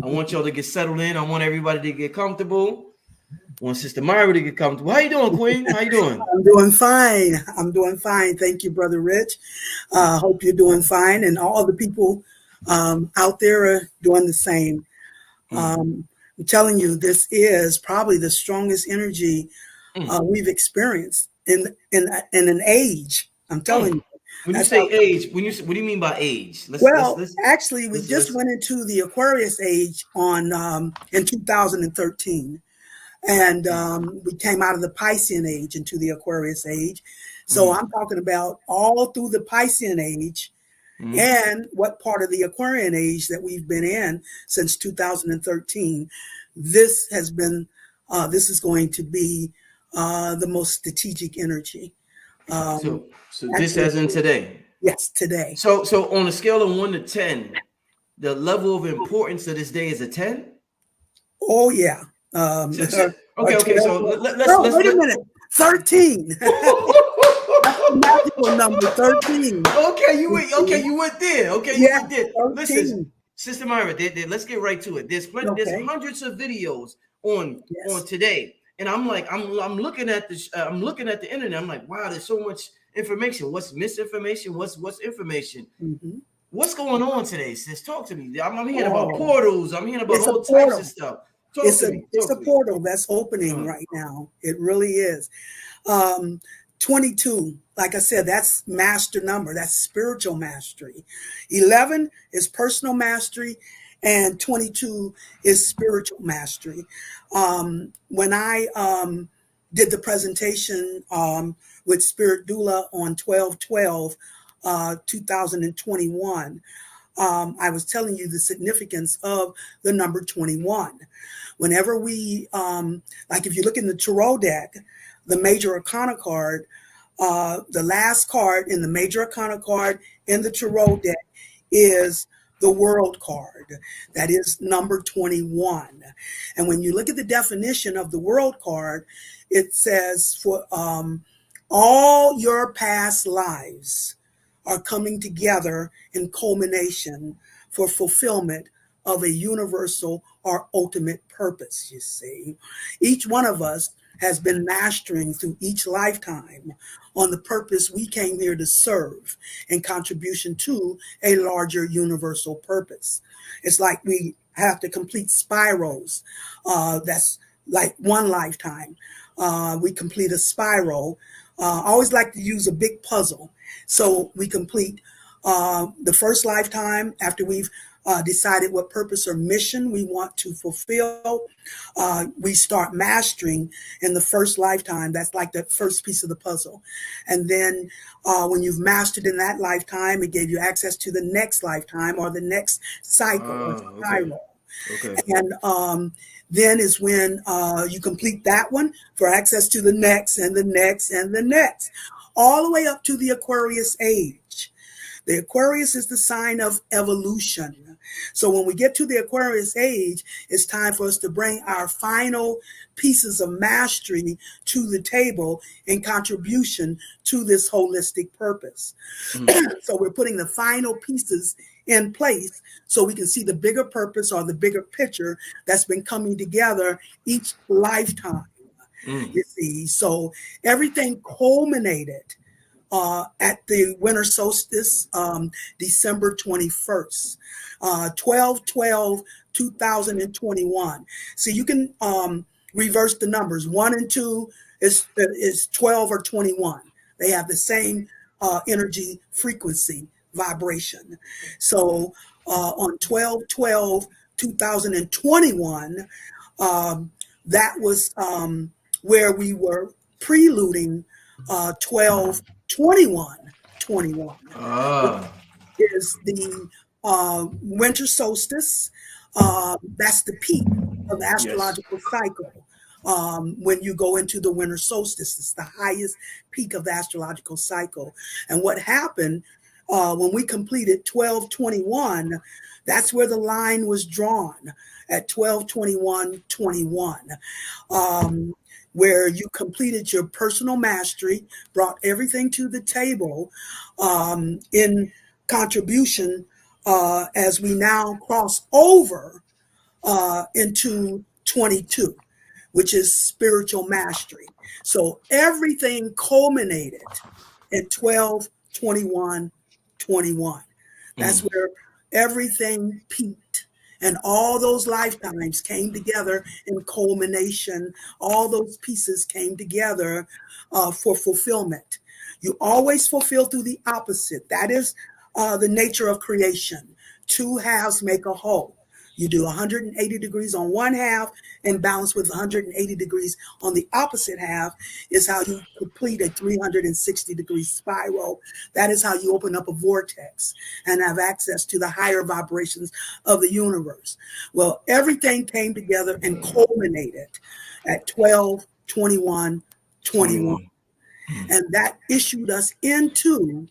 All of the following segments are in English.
I want y'all to get settled in. I want everybody to get comfortable. I want Sister Myrah to get comfortable. How you doing, Queen? How you doing? I'm doing fine. I'm doing fine. Thank you, Brother Rich. Hope you're doing fine, and all the people out there are doing the same. Mm. I'm telling you, this is probably the strongest energy Mm. we've experienced in an age. I'm telling Mm. you. When you That's say how. age, what do you mean by age? Well, actually, we just Let's went into the Aquarius age on in 2013. And we came out of the Piscean age into the Aquarius age. So mm. I'm talking about all through the Piscean age Mm. and what part of the Aquarian age that we've been in since 2013. This has been, this is going to be the most strategic energy. Um, So this actually, as in today. yes, today. So on a scale of 1 to 10, the level of importance of this day is a 10. Oh, yeah. So, so, Or okay, okay. 12. So No, wait a minute. 13. That's the magical number, 13. Okay, you You went. Okay, see? you went there. Okay, you Yeah, went there. Listen, 13. Sister Myra, let's get right to it. There's Okay. hundreds of videos on Yes. today, and I'm like, I'm looking at this. I'm looking at the internet. I'm like, wow, there's so much information. What's misinformation? What's information? Hmm. What's going on today, sis? Talk to me. I'm hearing about Oh, portals. I'm hearing about it's a all types of portal. stuff. Talk to me. It's Talk a to me. portal that's opening Uh, right now. It really is. Um, 22, like I said, that's master number. That's spiritual mastery. 11 is personal mastery, and 22 is spiritual mastery. When I did the presentation with Spirit Doula on 12/12, 2021, I was telling you the significance of the number 21. Whenever we, like if you look in the tarot deck, the major arcana card, the last card in the major arcana card in the tarot deck is the world card. That is number 21. And when you look at the definition of the world card, it says for all your past lives are coming together in culmination for fulfillment of a universal or ultimate purpose, you see. Each one of us has been mastering through each lifetime on the purpose we came here to serve in contribution to a larger universal purpose. It's like we have to complete spirals. That's like one lifetime. We complete a spiral. I always like to use a big puzzle. So we complete the first lifetime after we've decided what purpose or mission we want to fulfill. We start mastering in the first lifetime. That's like the first piece of the puzzle. And then when you've mastered in that lifetime, it gave you access to the next lifetime or the next cycle or okay. spiral. Okay. And then is when you complete that one for access to the next and the next and the next, all the way up to the Aquarius age. The Aquarius is the sign of evolution. So when we get to the Aquarius age, it's time for us to bring our final pieces of mastery to the table in contribution to this holistic purpose. Mm. So we're putting the final pieces in place so we can see the bigger purpose or the bigger picture that's been coming together each lifetime. Mm. You see, so everything culminated at the winter solstice, December 21st, 12/12/2021. So you can reverse the numbers. 1 and 2 is 12 or 21. They have the same energy frequency vibration. So on 12/12/2021, that was where we were preluding 12/21/21, which Ah. is the winter solstice. That's the peak of the Yes. astrological cycle. When you go into the winter solstice, it's the highest peak of the astrological cycle. And what happened when we completed 12/21, that's where the line was drawn at 12/21/21. Where you completed your personal mastery, brought everything to the table in contribution as we now cross over into 22, which is spiritual mastery. So everything culminated in 12, 21, 21. That's where everything peaked. And all those lifetimes came together in culmination. All those pieces came together for fulfillment. You always fulfill through the opposite. That is the nature of creation. Two halves make a whole. You do 180 degrees on one half and balance with 180 degrees on the opposite half is how you complete a 360-degree spiral. That is how you open up a vortex and have access to the higher vibrations of the universe. Well, everything came together and culminated at 12, 21, 21. And that issued us into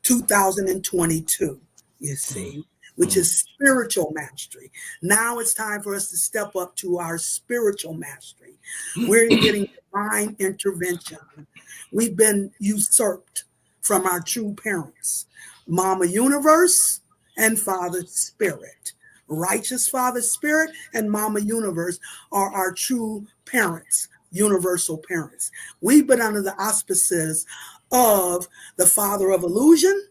2022, you see, which is spiritual mastery. Now it's time for us to step up to our spiritual mastery. We're getting divine intervention. We've been usurped from our true parents, Mama Universe and Father Spirit. Righteous Father Spirit and Mama Universe are our true parents, universal parents. We've been under the auspices of the Father of Illusion,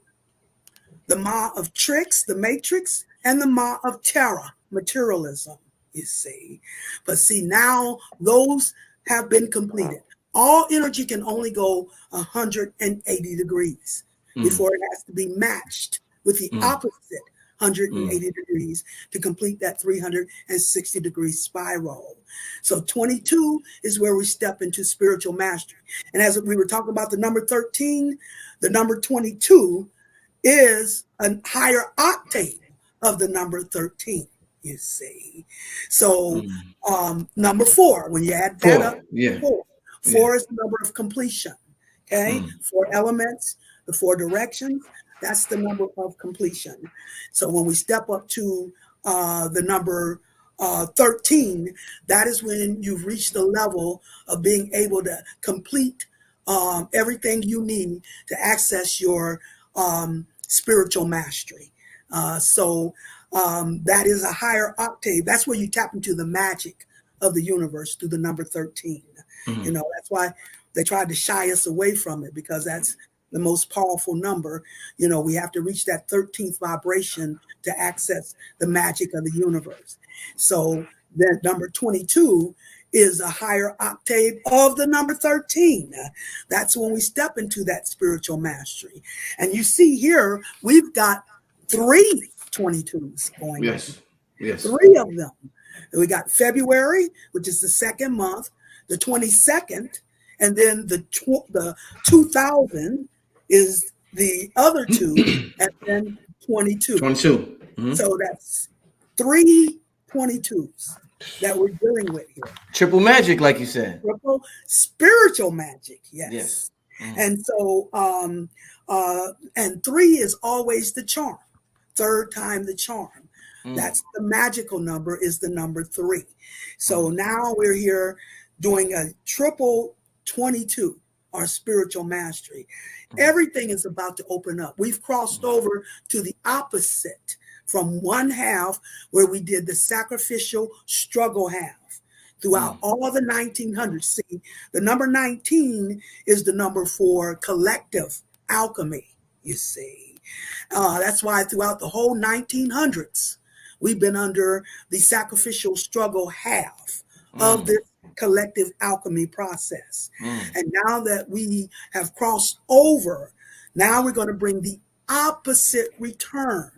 the Ma of Tricks, the Matrix, and the Ma of Terror, materialism, you see. But see, now those have been completed. All energy can only go 180 degrees before it has to be matched with the opposite 180 degrees to complete that 360-degree spiral. So 22 is where we step into spiritual mastery. And as we were talking about the number 13, the number 22 is a higher octave of the number 13, you see. So number 4, when you add that up, four is the number of completion, okay? 4 elements, the 4 directions, that's the number of completion. So when we step up to the number 13, that is when you've reached the level of being able to complete everything you need to access your spiritual mastery. So that is a higher octave. That's where you tap into the magic of the universe through the number 13. You know, that's why they tried to shy us away from it, because that's the most powerful number. You know, we have to reach that 13th vibration to access the magic of the universe. So that number 22 is a higher octave of the number 13. That's when we step into that spiritual mastery. And you see here, we've got 3 22s going on. Yes. 3 of them. We got February, which is the 2nd month, the 22nd, and then the 2000 is the other 2, and then 22. 22. So that's 3 22s that we're dealing with here. Triple magic, like you said. Triple spiritual magic, yes. And so, and 3 is always the charm. 3rd time the charm. That's the magical number, is the number 3. So now we're here doing a triple 22, our spiritual mastery. Everything is about to open up. We've crossed over to the opposite from one half, where we did the sacrificial struggle half throughout all the 1900s. See, the number 19 is the number for collective alchemy, you see. That's why throughout the whole 1900s, we've been under the sacrificial struggle half of this collective alchemy process. And now that we have crossed over, now we're going to bring the opposite return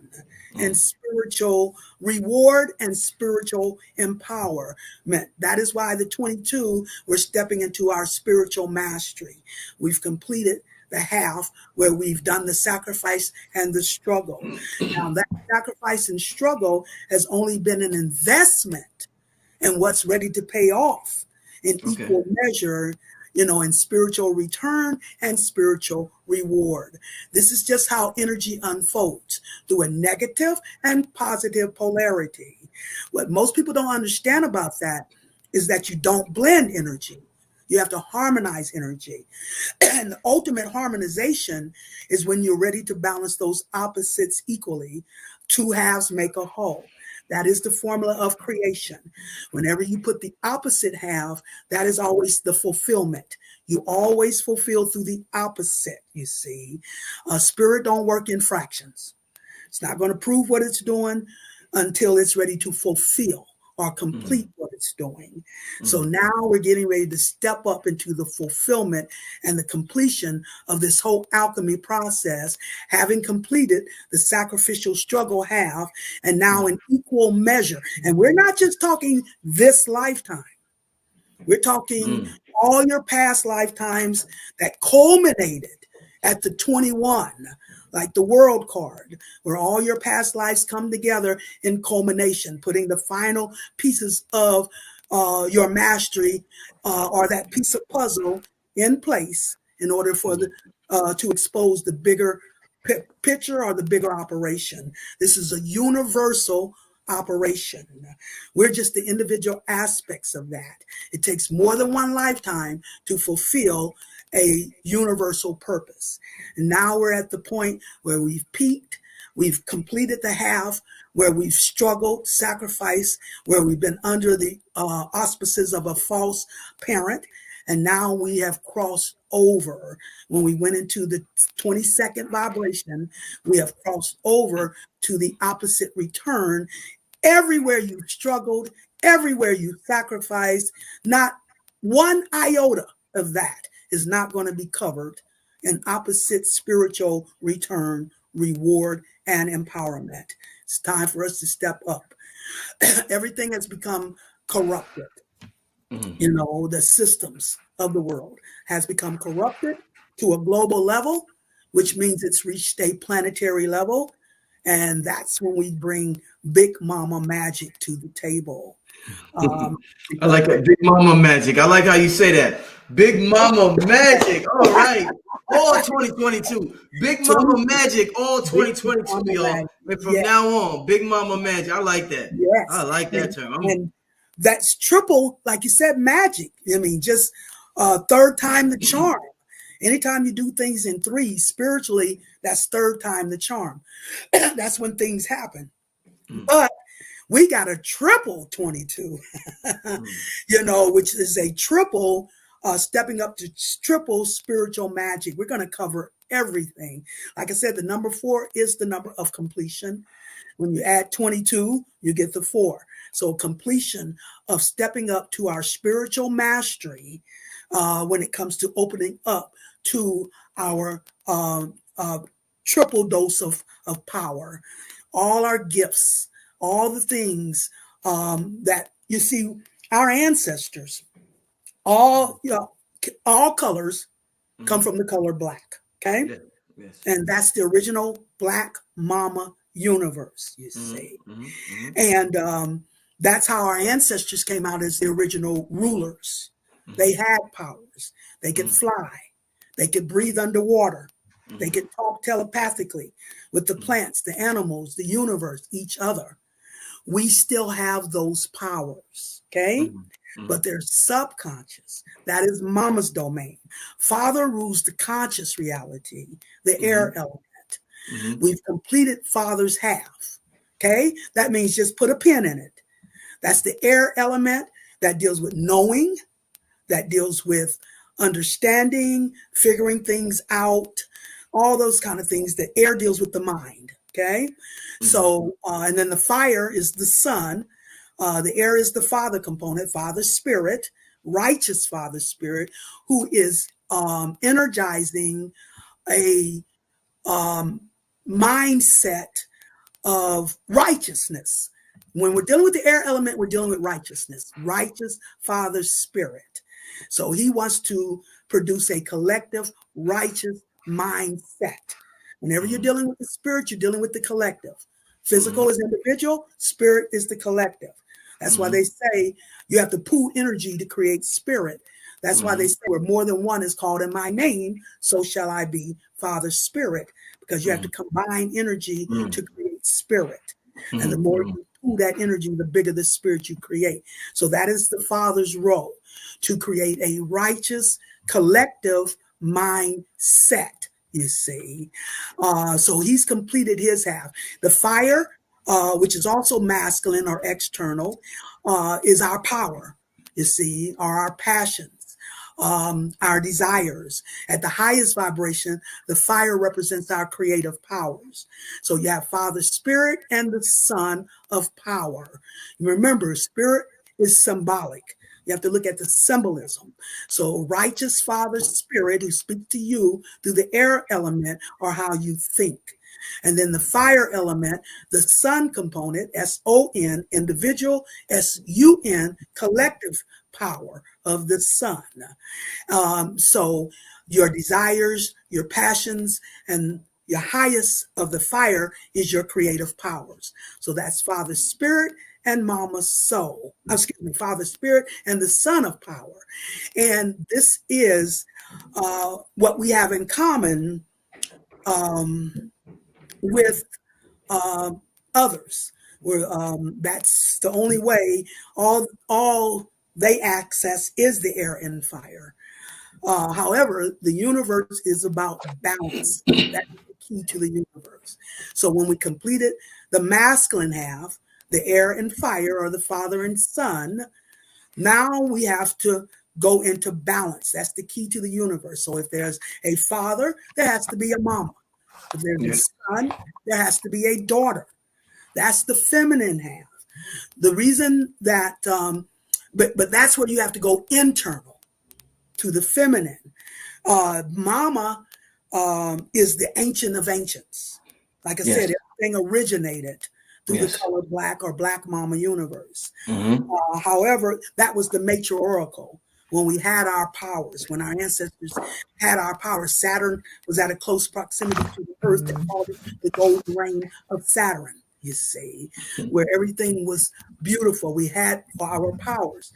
and spiritual reward and spiritual empowerment. That is why the 22, we're stepping into our spiritual mastery. We've completed the half where we've done the sacrifice and the struggle. Now that sacrifice and struggle has only been an investment in what's ready to pay off in equal measure, you know, in spiritual return and spiritual reward. This is just how energy unfolds, through a negative and positive polarity. What most people don't understand about that is that you don't blend energy. You have to harmonize energy. And the ultimate harmonization is when you're ready to balance those opposites equally. 2 halves make a whole. That is the formula of creation. Whenever you put the opposite half, that is always the fulfillment. You always fulfill through the opposite, you see. Spirit don't work in fractions. It's not going to prove what it's doing until it's ready to fulfill or complete what it's doing. So now we're getting ready to step up into the fulfillment and the completion of this whole alchemy process, having completed the sacrificial struggle half, and now in equal measure. And we're not just talking this lifetime. We're talking all your past lifetimes that culminated at the 21, like the world card, where all your past lives come together in culmination, putting the final pieces of your mastery or that piece of puzzle in place in order for the to expose the bigger picture or the bigger operation. This is a universal operation. We're just the individual aspects of that. It takes more than one lifetime to fulfill a universal purpose. And now we're at the point where we've peaked, we've completed the half, where we've struggled, sacrificed, where we've been under the auspices of a false parent. And now we have crossed over. When we went into the 22nd vibration, we have crossed over to the opposite return. Everywhere you've struggled, everywhere you sacrificed, not one iota of that is not going to be covered in opposite spiritual return, reward, and empowerment. It's time for us to step up. Everything has become corrupted. You know, the systems of the world has become corrupted to a global level, which means it's reached a planetary level. And that's when we bring Big Mama magic to the table. I like that. Big Mama magic. I like how you say that. Big Mama magic. All right. All 2022. Big Mama magic. All 2022, y'all. And from now on, Big Mama magic. I like that. Yes. I like that term. And that's triple, like you said, magic. I mean, just third time the charm. Anytime you do things in three spiritually, that's third time the charm. That's when things happen. But we got a triple 22, you know, which is a triple, stepping up to triple spiritual magic. We're going to cover everything. Like I said, the number 4 is the number of completion. When you add 22, you get the 4. So completion of stepping up to our spiritual mastery when it comes to opening up to our triple dose of power, all our gifts, all the things that you see, our ancestors, all colors come from the color black. Okay. Yes. And that's the original Black Mama universe, you see. And that's how our ancestors came out as the original rulers. They had powers. They could fly. They could breathe underwater. They could talk telepathically with the plants, the animals, the universe, each other. We still have those powers, okay? But they're subconscious. That is Mama's domain. Father rules the conscious reality, the air element. We've completed Father's half, okay? That means just put a pin in it. That's the air element that deals with knowing, that deals with understanding, figuring things out, all those kind of things. The air deals with the mind, okay? So, and then the fire is the sun. The air is the Father component, Father Spirit, righteous Father Spirit, who is energizing a mindset of righteousness. When we're dealing with the air element, we're dealing with righteousness, righteous Father Spirit. So he wants to produce a collective righteous mindset. Whenever you're dealing with the spirit, you're dealing with the collective. Physical is individual, spirit is the collective. That's why they say you have to pool energy to create spirit. That's why they say where more than one is called in my name, so shall I be, Father Spirit, because you have to combine energy to create spirit. And the more you pool that energy, the bigger the spirit you create. So that is the Father's role, to create a righteous collective mindset, you see. So he's completed his half. The fire which is also masculine or external, is our power, you see, or our passions, our desires. At the highest vibration, the fire represents our creative powers. So you have Father Spirit and the Son of Power. Remember, spirit is symbolic. You have to look at the symbolism. So righteous Father Spirit, who speaks to you through the air element, or how you think. And then the fire element, the sun component, S-O-N, individual, S-U-N, collective power of the sun. So your desires, your passions, and your highest of the fire is your creative powers. So that's Father Spirit and Mama Soul. Excuse me, Father Spirit and the Son of Power. And this is what we have in common with others. Where that's the only way. All they access is the air and fire. However, the universe is about balance. That's the key to the universe. So when we completed the masculine half, the air and fire, or the father and son, now we have to go into balance. That's the key to the universe. So if there's a father, there has to be a mama. If there's a son, there has to be a daughter. That's the feminine half. The reason that, but that's where you have to go internal to the feminine. Mama is the ancient of ancients. Like I said, everything originated through the color black or black mama universe. However, that was the matriarchal. When we had our powers, when our ancestors had our powers, Saturn was at a close proximity to the earth. They called it the golden reign of Saturn, you see, where everything was beautiful. We had our powers.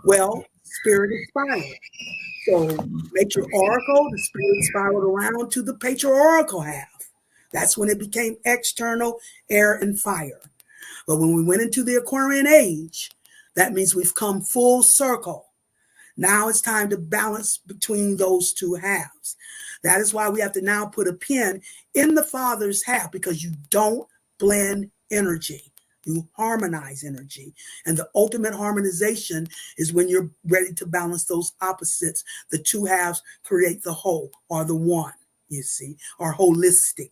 Well, spirit is spiral. So matriarchal, the spirit spiraled around to the patriarchal half. That's when it became external, air and fire. But when we went into the Aquarian age, that means we've come full circle. Now it's time to balance between those two halves. That is why we have to now put a pin in the father's half, because you don't blend energy. You harmonize energy. And the ultimate harmonization is when you're ready to balance those opposites. The two halves create the whole, or the one, you see, or holistic.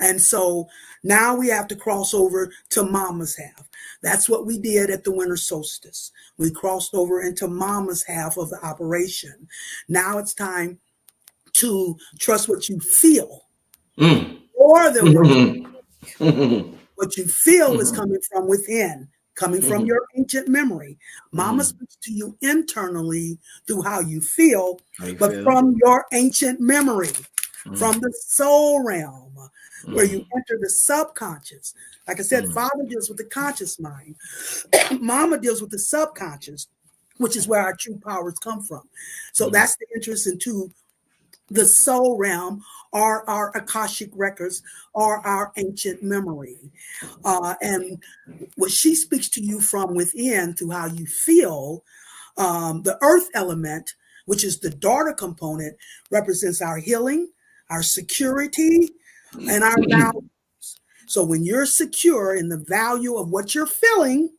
And so now we have to cross over to Mama's half. That's what we did at the winter solstice. We crossed over into Mama's half of the operation. Now it's time to trust what you feel more than what you feel is coming from within, coming from your ancient memory. Mama speaks to you internally through how you feel, from your ancient memory, from the soul realm, where you enter the subconscious. Like I said, Father deals with the conscious mind. Mama deals with the subconscious, which is where our true powers come from. So that's the interest into the soul realm, or our Akashic records, or our ancient memory. And what she speaks to you from within through how you feel, the earth element, which is the daughter component, represents our healing, our security, and our values. So when you're secure in the value of what you're feeling,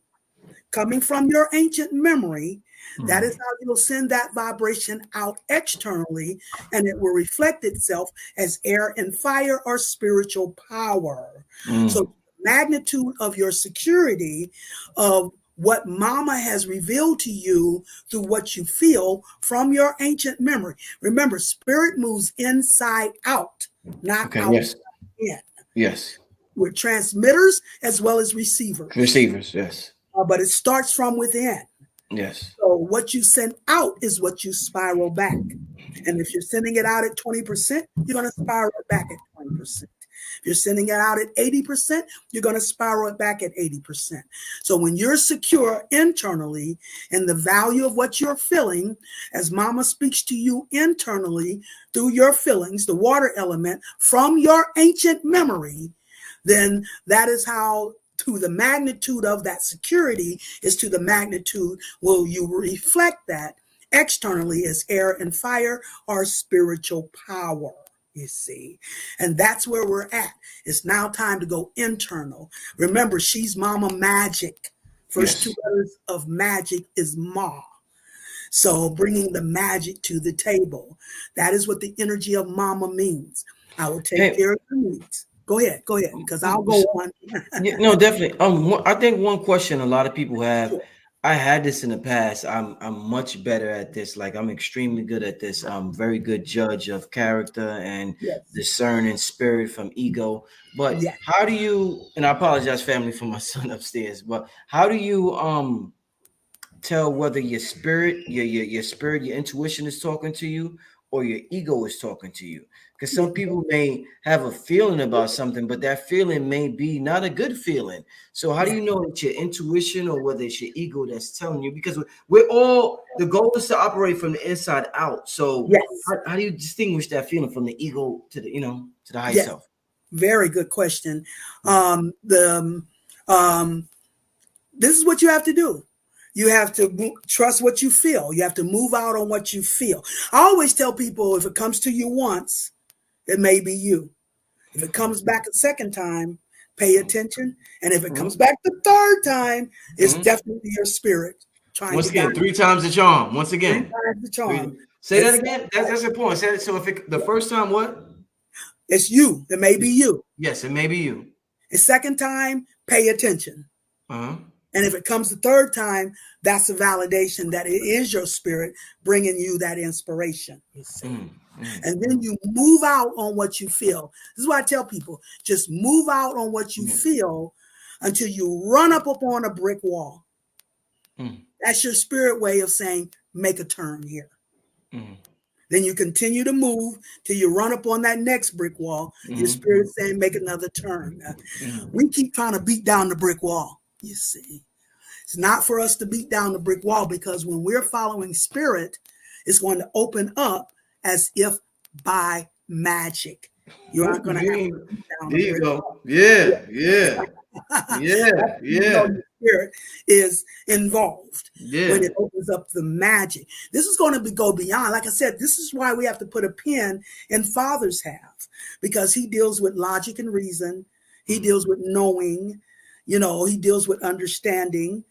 coming from your ancient memory, that is how you'll send that vibration out externally, and it will reflect itself as air and fire, or spiritual power. So the magnitude of your security of what Mama has revealed to you through what you feel from your ancient memory. Remember, spirit moves inside out, not outside in. Yes. We're transmitters as well as receivers. Receivers, yes. But it starts from within. Yes. So what you send out is what you spiral back. And if you're sending it out at 20%, you're going to spiral it back at 20%. If you're sending it out at 80%, you're going to spiral it back at 80%. So when you're secure internally in the value of what you're feeling, as Mama speaks to you internally through your feelings, the water element, from your ancient memory, then that is how, to the magnitude of that security, is to the magnitude will you reflect that externally as air and fire, or spiritual power. You see, and that's where we're at. It's now time to go internal. Remember, she's Mama Magic. First two Yes. letters of magic is Ma. So bringing the magic to the table. That is what the energy of Mama means. I will take Hey, care of your needs. Go ahead, because I'll go on. yeah, no, definitely. I think one question a lot of people have. Sure. I had this in the past. I'm much better at this. Like I'm extremely good at this. I'm very good judge of character and Yes, discerning spirit from ego. But yes, how do you? And I apologize, family, for my son upstairs. But how do you tell whether your spirit, your spirit, your intuition is talking to you or your ego is talking to you? Because some yes, people may have a feeling about something, but that feeling may be not a good feeling. So how do yes, you know it's your intuition or whether it's your ego that's telling you? Because we're all, the goal is to operate from the inside out. So yes, how do you distinguish that feeling from the ego to the, to the high yes. self? Very good question. Mm, The This is what you have to do. You have to trust what you feel. You have to move out on what you feel. I always tell people if it comes to you once, it may be you. If it comes back a second time, pay attention. And if it comes mm, back the third time, it's mm. definitely your spirit trying Once to guide again, three times the charm. Once you. Three again. times the charm. Say that It's, again. That's important. Say it. So if the first time, what? it's you. It may be you. Yes, it may be you. The second time, pay attention. Uh-huh. And if it comes the third time, that's a validation that it is your spirit bringing you that inspiration, you see. And then you move out on what you feel. This is why I tell people, just move out on what you feel until you run up upon a brick wall. That's your spirit way of saying, make a turn here. Then you continue to move till you run up on that next brick wall. Your spirit is saying, make another turn. We keep trying to beat down the brick wall, you see. It's not for us to beat down the brick wall because when we're following spirit, it's going to open up as if by magic. You aren't going to have to beat down There the you brick go. wall. Yeah, yeah, That's yeah, when you know yeah, your spirit is involved when yeah. it opens up the magic. This is going to go beyond. Like I said, this is why we have to put a pin in Father's half because he deals with logic and reason. He deals with knowing. He deals with understanding.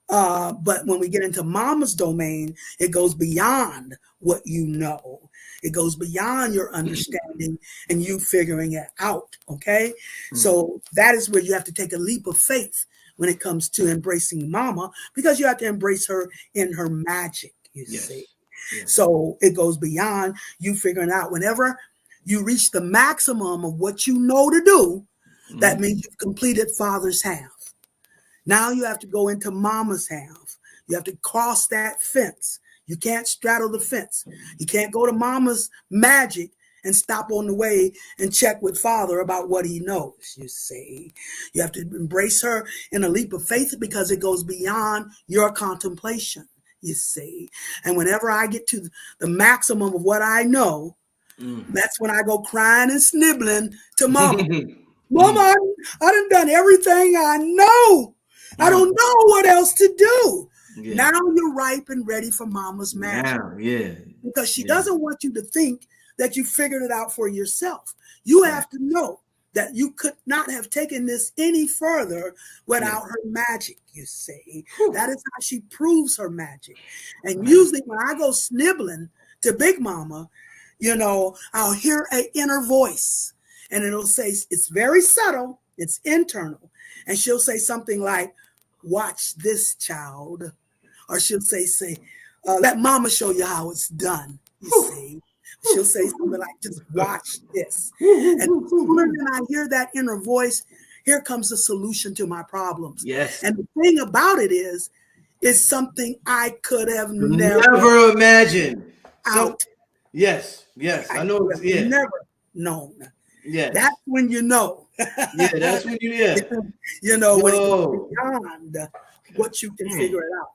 But when we get into Mama's domain, it goes beyond what you know. It goes beyond your understanding and you figuring it out. Okay. So that is where you have to take a leap of faith when it comes to embracing Mama, because you have to embrace her in her magic, you see. Yes. So it goes beyond you figuring out. Whenever you reach the maximum of what you know to do, that means you've completed Father's half. Now you have to go into Mama's half. You have to cross that fence. You can't straddle the fence. You can't go to Mama's magic and stop on the way and check with Father about what he knows, you see. You have to embrace her in a leap of faith because it goes beyond your contemplation, you see. And whenever I get to the maximum of what I know, that's when I go crying and snibbling to Mama. Mama, I done everything I know. I don't know what else to do. Yeah. Now you're ripe and ready for Mama's magic. Now, yeah. Because she doesn't want you to think that you figured it out for yourself. You have to know that you could not have taken this any further without her magic, you see. That is how she proves her magic. And usually when I go snibbling to Big Mama, I'll hear an inner voice. And it'll say, it's very subtle, it's internal. And she'll say something like, watch this, child. Or she'll say, let Mama show you how it's done, you see. She'll say something like, just watch this. And sooner than I hear that inner voice, here comes the solution to my problems. Yes. And the thing about it is something I could have never imagined. Out. Yes, I know. Never known. Yes. That's when you know. That's when you, when it goes beyond what you can figure it out.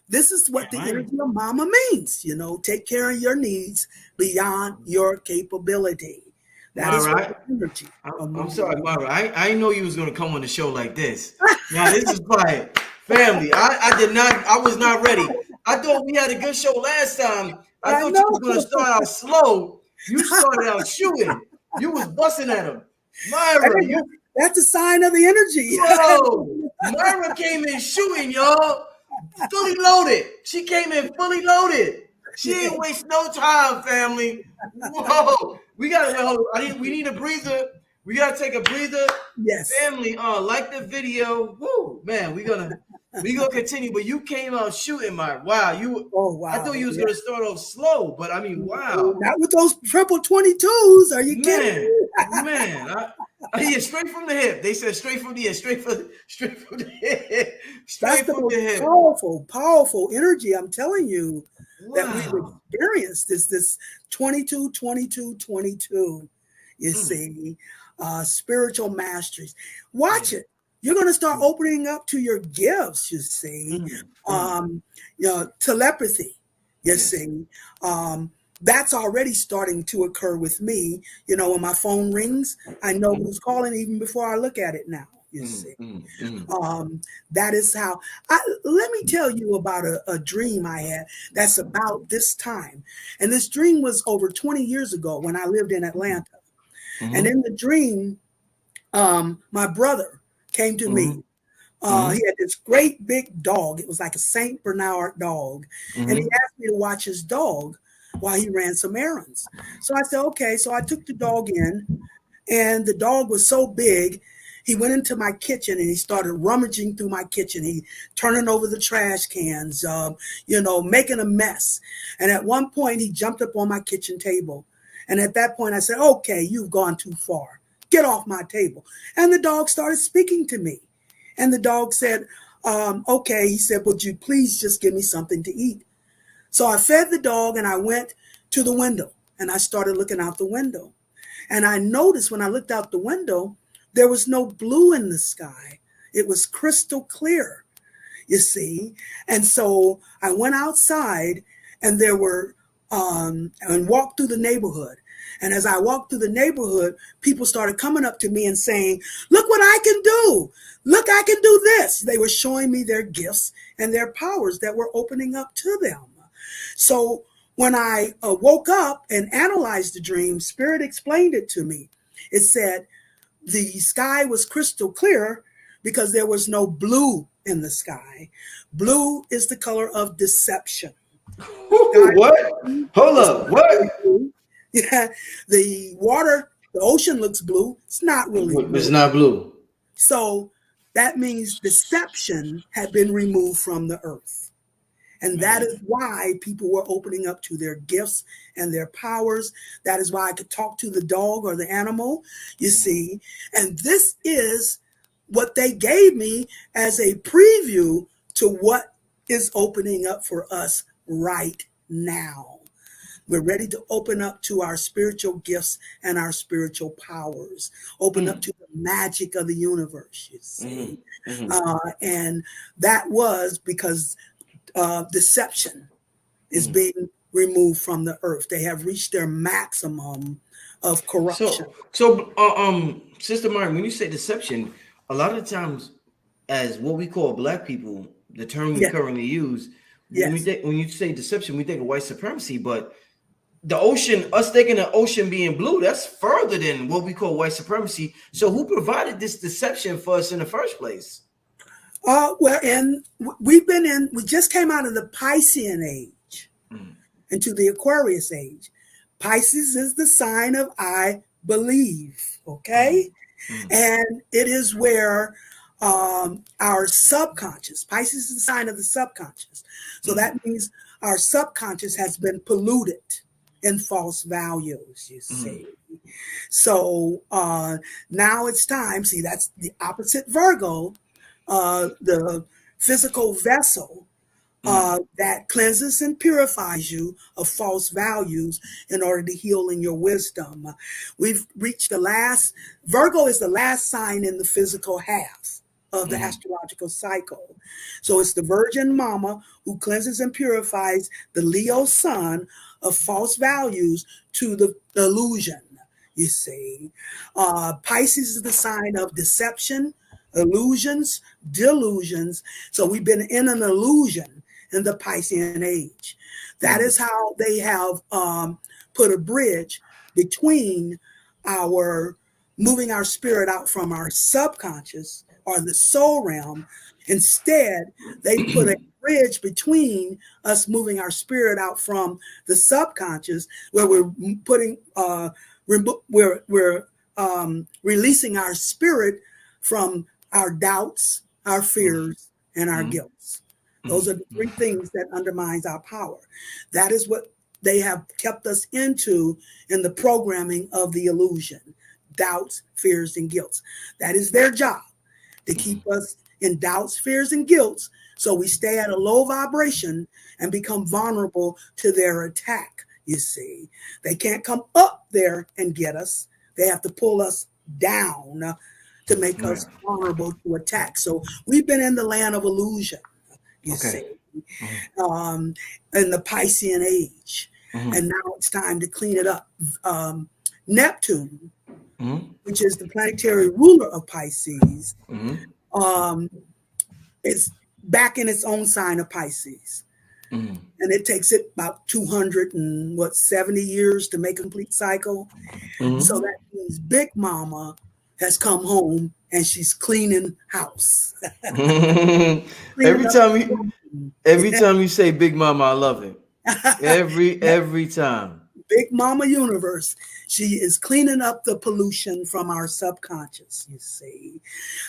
This is what the energy of Mama means, take care of your needs beyond your capability. That is what the energy. I'm sorry, Myrah. I didn't know you was going to come on the show like this. Now, this is fire. Family, I was not ready. I thought we had a good show last time. I thought you was going to start out slow You started out shooting. You was busting at him. Myrah, that's a sign of the energy. Whoa, Myrah came in shooting, y'all. Fully loaded. She came in fully loaded. She ain't waste no time, family. Whoa. We need a breather. We gotta take a breather. Yes. Family, like the video. Woo, man, we gonna continue. But you came out shooting, wow. Oh wow. I thought you was gonna start off slow, but I mean, wow. Not with those triple 22s. Are you kidding me? Man, yeah, straight from the hip. They said straight from the hip, straight from the hip. That's the most powerful energy, I'm telling you, that we've experienced is this 22, 22, 22. You see, spiritual masteries. Watch it. You're going to start opening up to your gifts, you see. Telepathy, you see. That's already starting to occur with me. When my phone rings, I know who's calling even before I look at it now. You see, that is how. Let me tell you about a dream I had that's about this time. And this dream was over 20 years ago when I lived in Atlanta. And in the dream, my brother came to me. He had this great big dog. It was like a Saint Bernard dog. And he asked me to watch his dog while he ran some errands. So I said, okay. So I took the dog in, and the dog was so big, he went into my kitchen and he started rummaging through my kitchen. He turning over the trash cans, making a mess. And at one point he jumped up on my kitchen table. And at that point I said, okay, you've gone too far. Get off my table. And the dog started speaking to me. And the dog said, okay. He said, would you please just give me something to eat? So I fed the dog and I went to the window and I started looking out the window. And I noticed when I looked out the window, there was no blue in the sky. It was crystal clear, you see. And so I went outside and and walked through the neighborhood. And as I walked through the neighborhood, people started coming up to me and saying, look what I can do. Look, I can do this. They were showing me their gifts and their powers that were opening up to them. So when I woke up and analyzed the dream, Spirit explained it to me. It said the sky was crystal clear because there was no blue in the sky. Blue is the color of deception. What? Hold up. What? Yeah, the ocean looks blue. It's not really blue. It's not blue. So that means deception had been removed from the earth. And that is why people were opening up to their gifts and their powers. That is why I could talk to the dog or the animal, you see. And this is what they gave me as a preview to what is opening up for us right now. We're ready to open up to our spiritual gifts and our spiritual powers, open up to the magic of the universe, you see. And that was because deception is being removed from the earth. They have reached their maximum of corruption. So, Sister Martin, when you say deception, a lot of times, as what we call Black people, the term we currently use, when you say deception, we think of white supremacy, but the ocean, us thinking the ocean being blue, that's further than what we call white supremacy. So who provided this deception for us in the first place? We just came out of the Piscean age into the Aquarius age. Pisces is the sign of I believe, okay? And it is where our subconscious, Pisces is the sign of the subconscious. So that means our subconscious has been polluted in false values, you see. So now it's time, see, that's the opposite Virgo, the physical vessel that cleanses and purifies you of false values in order to heal in your wisdom. We've reached Virgo is the last sign in the physical half of the astrological cycle. So it's the Virgin Mama who cleanses and purifies the Leo sun of false values to the illusion, you see. Pisces is the sign of deception, illusions, delusions. So we've been in an illusion in the Piscean age. That is how they have put a bridge between our moving our spirit out from our subconscious or the soul realm. Instead, they put a bridge between us moving our spirit out from the subconscious, where we're putting we're releasing our spirit from our doubts, our fears, and our guilts. Those are the three things that undermines our power. That is what they have kept us into in the programming of the illusion: doubts, fears, and guilts. That is their job, to keep us in doubts, fears, and guilts, so we stay at a low vibration and become vulnerable to their attack. You see, they can't come up there and get us. They have to pull us down to make us vulnerable to attack. So we've been in the land of illusion, you see, in the Piscean age. And now it's time to clean it up. Neptune, which is the planetary ruler of Pisces, is back in its own sign of Pisces. And it takes it about 270 years to make a complete cycle. So that means Big Mama has come home and she's cleaning house. Every time you say Big Mama, I love it. Every time. Big Mama Universe. She is cleaning up the pollution from our subconscious, you see.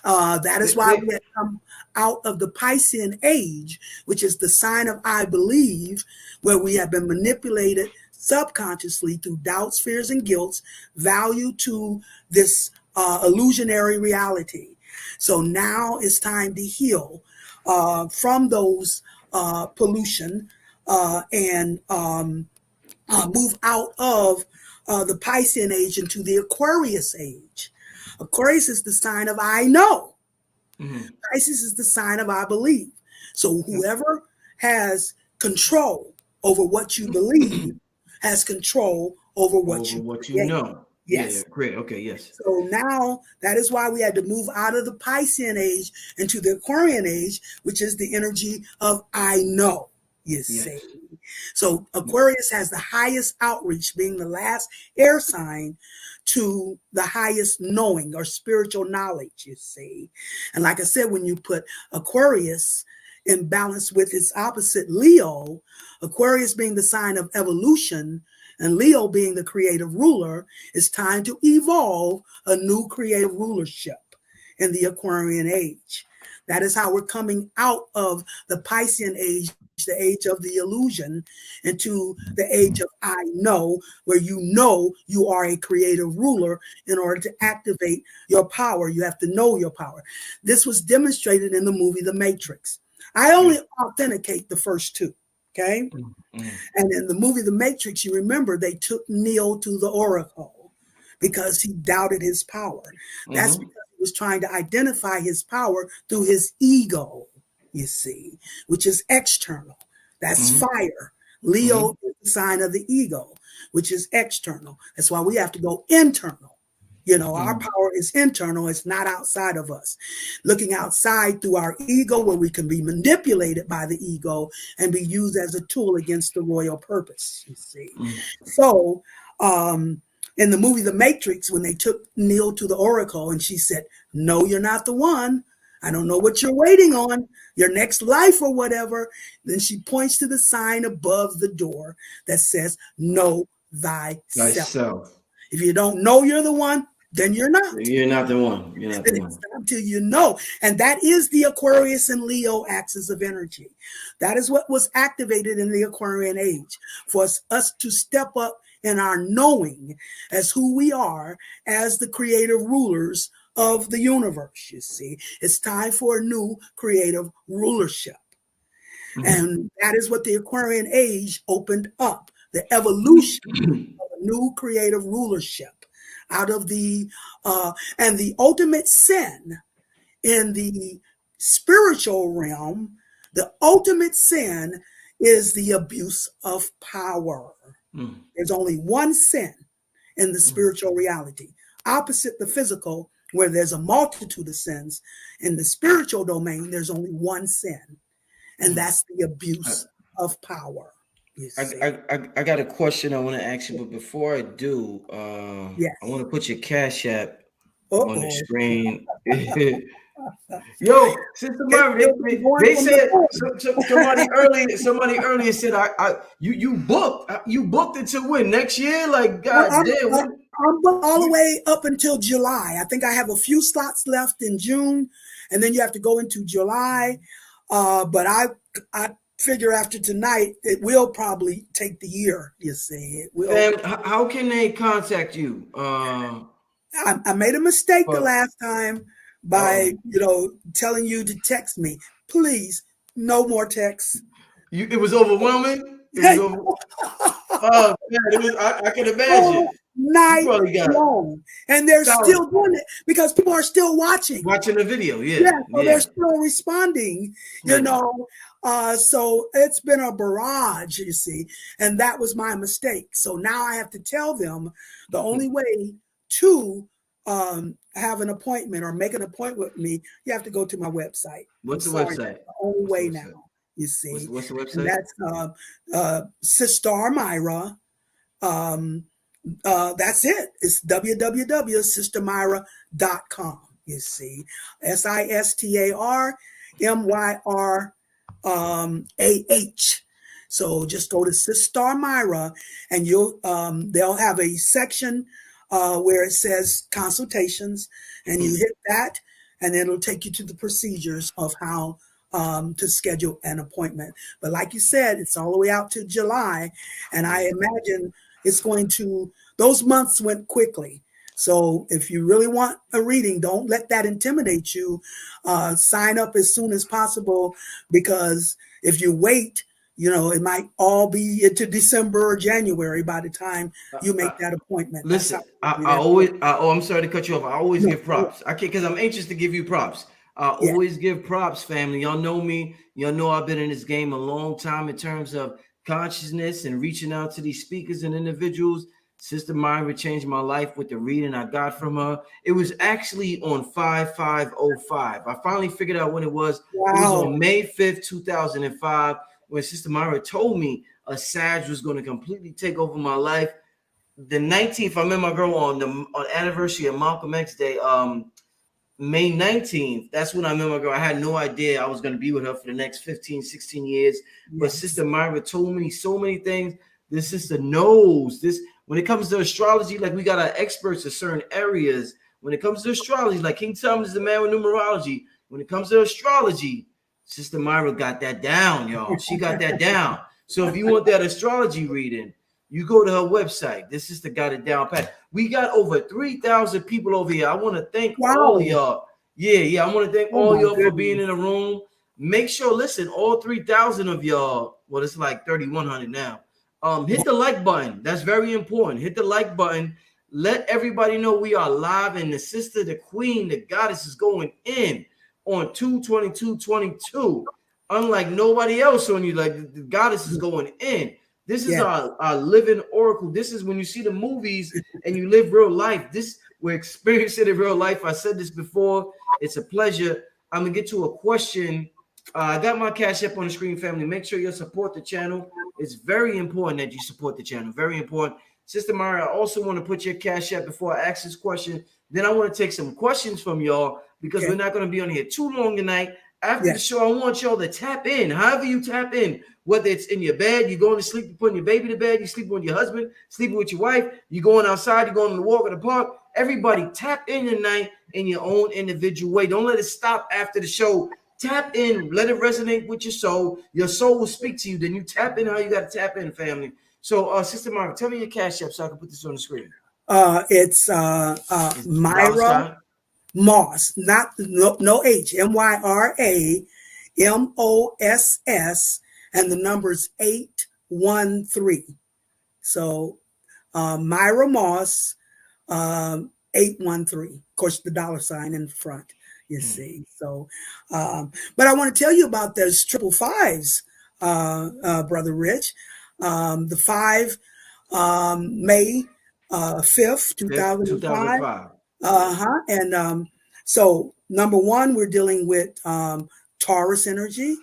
That is why we have come out of the Piscean age, which is the sign of I believe, where we have been manipulated subconsciously through doubts, fears, and guilts, value to this illusionary reality. So now it's time to heal from those pollution and move out of the Piscean age into the Aquarius age. Aquarius is the sign of I know. Pisces is the sign of I believe. So whoever has control over what you believe has control over what you know. Yes. Yeah, great. Okay, yes. So now that is why we had to move out of the Piscean age into the Aquarian age, which is the energy of I know, you see. So Aquarius has the highest outreach, being the last air sign to the highest knowing or spiritual knowledge, you see. And like I said, when you put Aquarius in balance with its opposite Leo, Aquarius being the sign of evolution and Leo being the creative ruler, it's time to evolve a new creative rulership in the Aquarian age. That is how we're coming out of the Piscean age, the age of the illusion, into the age of I know, where you know you are a creative ruler. In order to activate your power, you have to know your power. This was demonstrated in the movie The Matrix. I only authenticate the first two, okay? And in the movie The Matrix, you remember they took Neo to the Oracle because he doubted his power. That's because he was trying to identify his power through his ego, you see, which is external. That's fire. Leo is the sign of the ego, which is external. That's why we have to go internal. You know, our power is internal. It's not outside of us. Looking outside through our ego, where we can be manipulated by the ego and be used as a tool against the royal purpose, you see. So in the movie The Matrix, when they took Neo to the Oracle and she said, no, you're not the one. I don't know what you're waiting on, your next life or whatever. Then she points to the sign above the door that says, know thyself. If you don't know you're the one, then you're not. You're not the one. You're not the one. It's until you know. And that is the Aquarius and Leo axis of energy. That is what was activated in the Aquarian age, for us to step up in our knowing as who we are as the creative rulers of the universe, you see. It's time for a new creative rulership. And that is what the Aquarian age opened up, the evolution of a new creative rulership out of the, and the ultimate sin in the spiritual realm, the ultimate sin is the abuse of power. There's only one sin in the spiritual reality, opposite the physical, where there's a multitude of sins. In the spiritual domain, there's only one sin, and that's the abuse of power. You see. I got a question I want to ask you, but before I do, Yes. I want to put your Cash App on the Uh-oh. screen. Yo, Sister Myrah, It'll be going they from the said phone. somebody earlier said you booked it to when next year? Like, God damn, when? I'm booked all the way up until July. I think I have a few slots left in June, and then you have to go into July. But I figure after tonight, it will probably take the year. You see, it will. Fam, how can they contact you? I made a mistake the But last time by oh, telling you to text me. Please, no more texts. it was overwhelming. It was over. Oh man, it was. I can imagine. All You night probably got long. And they're thousands still doing it because people are still watching. watching the video. Yeah, Yeah, so they're yeah. still responding, you Hmm. know. So it's been a barrage, you see, and that was my mistake. So now I have to tell them the only way to have an appointment or make an appointment with me, you have to go to my website. I'm What's the sorry, website? that's the only What's the way website? now, you see. What's the And website? that's Sister Myrah. Um, that's it. It's www.sistermyrah.com. You see, SISTARMYRAH. So just go to Sister Myrah, and they'll have a section where it says consultations, and you hit that, and it'll take you to the procedures of how to schedule an appointment. But like you said, it's all the way out to July, and I imagine it's going to, those months went quickly. So if you really want a reading, don't let that intimidate you. Sign up as soon as possible, because if you wait, it might all be into December or January by the time you make that appointment. That's how Listen, quickly that goes. I'm sorry to cut you off. I always No, give props. I can't, because I'm anxious to give you props. I yeah, always give props, family. Y'all know me. Y'all know I've been in this game a long time in terms of consciousness and reaching out to these speakers and individuals. Sister Myra changed my life with the reading I got from her. It was actually on 5505. I finally figured out when it was. It was wow, on May 5th, 2005, when Sister Myra told me a Sag was going to completely take over my life. The 19th, I met my girl on anniversary of Malcolm X Day, May 19th. That's when I met my girl. I had no idea I was going to be with her for the next 15, 16 years. But yes, Sister Myra told me so many things. This sister knows this. When it comes to astrology, like, we got our experts in certain areas. When it comes to astrology, like King Thomas is the man with numerology. When it comes to astrology, Sister Myra got that down, y'all. She got that down. So if you want that astrology reading, you go to her website. This is the got it down pat. We got over 3,000 people over here. I want to thank all of wow, y'all. Yeah. I want to thank oh all my y'all for being goodness, in the room. Make sure, listen, all 3,000 of y'all. Well, it's like 3,100 now. Hit the like button. That's very important. Hit the like button. Let everybody know we are live, and the sister, the queen, the goddess is going in on 2/22/22. Unlike nobody else on you, like, the goddess is going in. This is yes, our living oracle. This is when you see the movies and you live real life. This, we're experiencing it in real life. I said this before. It's a pleasure. I'm gonna get to a question. I got my Cash App on the screen, family. Make sure you support the channel. It's very important that you support the channel. Very important. Sister Mara, I also want to put your Cash App before I ask this question. Then I want to take some questions from y'all, because we're okay, not going to be on here too long tonight. After the yes, show, I want y'all to tap in. However you tap in, whether it's in your bed, you're going to sleep, you're putting your baby to bed, you're sleeping with your husband, sleeping with your wife, you're going outside, you're going on the walk in the park. Everybody tap in tonight in your own individual way. Don't let it stop after the show. Tap in, let it resonate with your soul. Your soul will speak to you. Then you tap in how you got to tap in, family. So, Sister Marvin, tell me your Cash App so I can put this on the screen. it's Is dollar Myrah sign? Moss, not no H, MYRAMOSS, and the number's 813. So Myrah Moss, 813. Of course, the dollar sign in front, you see. So, but I want to tell you about those triple fives, Brother Rich. The five, May 5th, 2005. 2005. Yeah. Uh-huh. And so number one, we're dealing with Taurus energy.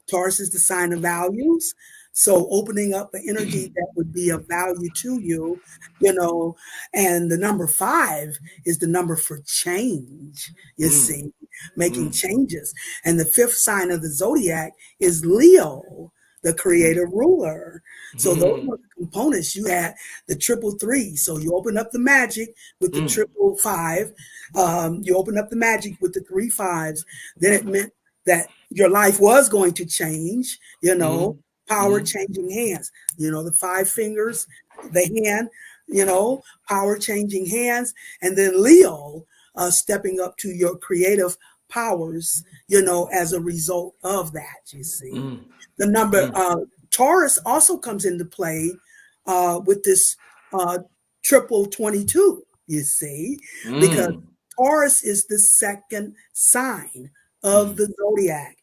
Taurus is the sign of values. So opening up an energy that would be of value to you, you know, and the number 5 is the number for change, you see, making changes. And the 5th sign of the zodiac is Leo, the creative ruler. So those were the components. You had the 333. So you open up the magic with the 555. You open up the magic with the 3 5s. Then it meant that your life was going to change, you know, power changing hands, you know, the 5 fingers, the hand, you know, power changing hands. And then Leo stepping up to your creative powers, you know, as a result of that, you see. The number Taurus also comes into play with this triple 22, you see, because Taurus is the second sign of the zodiac.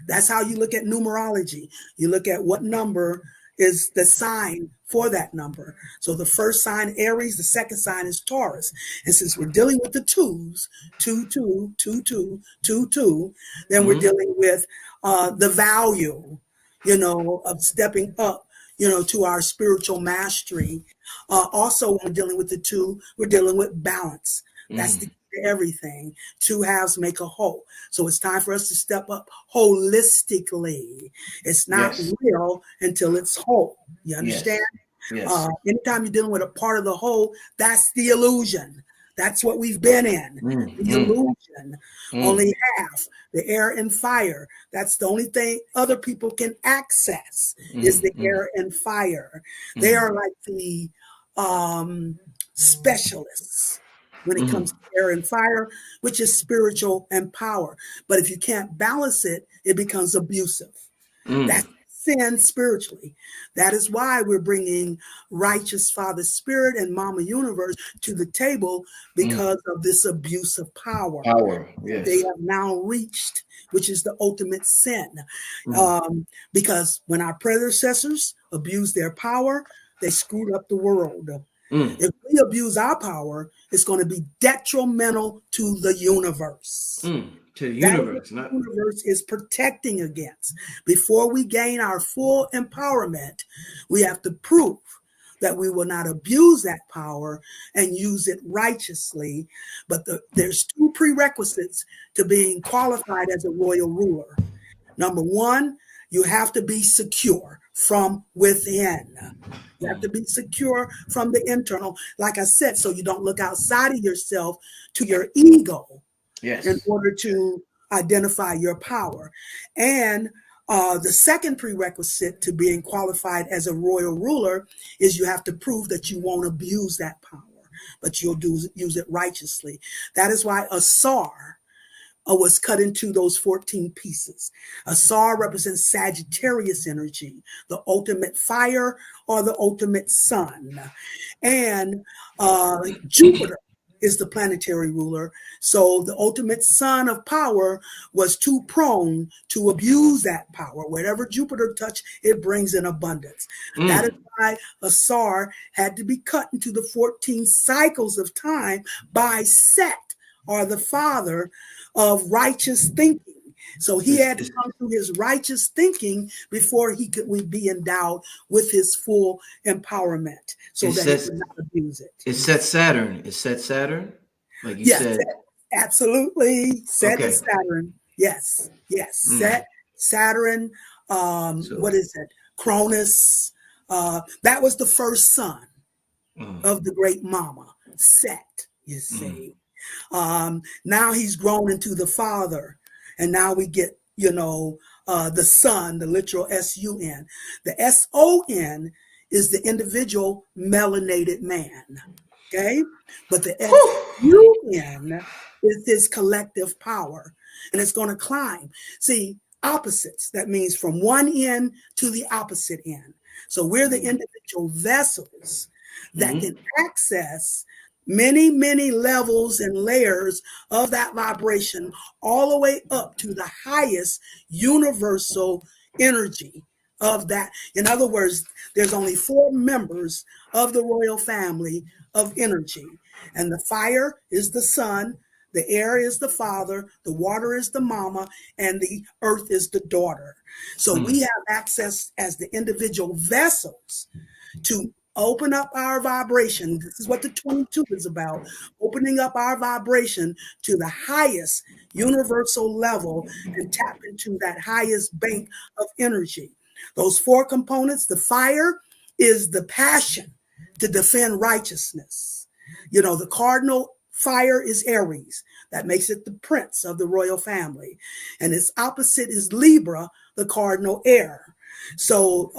That's how you look at numerology. You look at what number is the sign for that number. So the first sign, Aries, the second sign is Taurus. And since we're dealing with the twos, 2, 2, 2, 2, 2, 2, then we're dealing with the value, you know, of stepping up, you know, to our spiritual mastery. Also, when we're dealing with the 2, we're dealing with balance. That's the key to everything. 2 halves make a whole. So it's time for us to step up holistically. It's not real until it's whole. You understand? Yes. Anytime you're dealing with a part of the whole, that's the illusion. That's what we've been in. The illusion. Only half, the air and fire. That's the only thing other people can access is the air and fire. They are like the specialists when it comes to air and fire, which is spiritual and power. But if you can't balance it, it becomes abusive. That's sin spiritually. That is why we're bringing righteous Father Spirit and Mama Universe to the table, because of this abuse of power. Yes. They have now reached, which is the ultimate sin. Because when our predecessors abused their power, they screwed up the world. If we abuse our power, it's going to be detrimental to the universe. To the That universe, the universe is protecting against. Before we gain our full empowerment, we have to prove that we will not abuse that power and use it righteously. But there's 2 prerequisites to being qualified as a royal ruler. Number 1, you have to be secure from within. You have to be secure from the internal, like I said, so you don't look outside of yourself to your ego in order to identify your power. And the second prerequisite to being qualified as a royal ruler is you have to prove that you won't abuse that power, but you'll use it righteously. That is why a SAR was cut into those 14 pieces. A SAR represents Sagittarius energy, the ultimate fire or the ultimate sun. And Jupiter is the planetary ruler. So the ultimate son of power was too prone to abuse that power. Whatever Jupiter touched, it brings in abundance. That is why a SAR had to be cut into the 14 cycles of time by Set, or the father of righteous thinking. So he had to come through his righteous thinking before he could be endowed with his full empowerment, so that he could not abuse it. It's Set Saturn. It's Set Saturn, like you said. Absolutely. Set is Saturn. Yes. Set, Saturn. What is it? Cronus. That was the first son of the great mama, Set. You see. Now he's grown into the father, and now we get, the son, the literal S-U-N. The S-O-N is the individual melanated man, okay? But the S-U-N is his collective power, and it's going to climb. See, opposites, that means from one end to the opposite end. So we're the individual vessels that can access many, many levels and layers of that vibration, all the way up to the highest universal energy of that. In other words, there's only 4 members of the royal family of energy. And the fire is the sun, The air is the father, the water is the mama, and the earth is the daughter. So we have access as the individual vessels to open up our vibration. This is what the 22 is about, opening up our vibration to the highest universal level and tap into that highest bank of energy. Those four components, the fire is the passion to defend righteousness. You know, the cardinal fire is Aries. That makes it the prince of the royal family. And its opposite is Libra, the cardinal air. So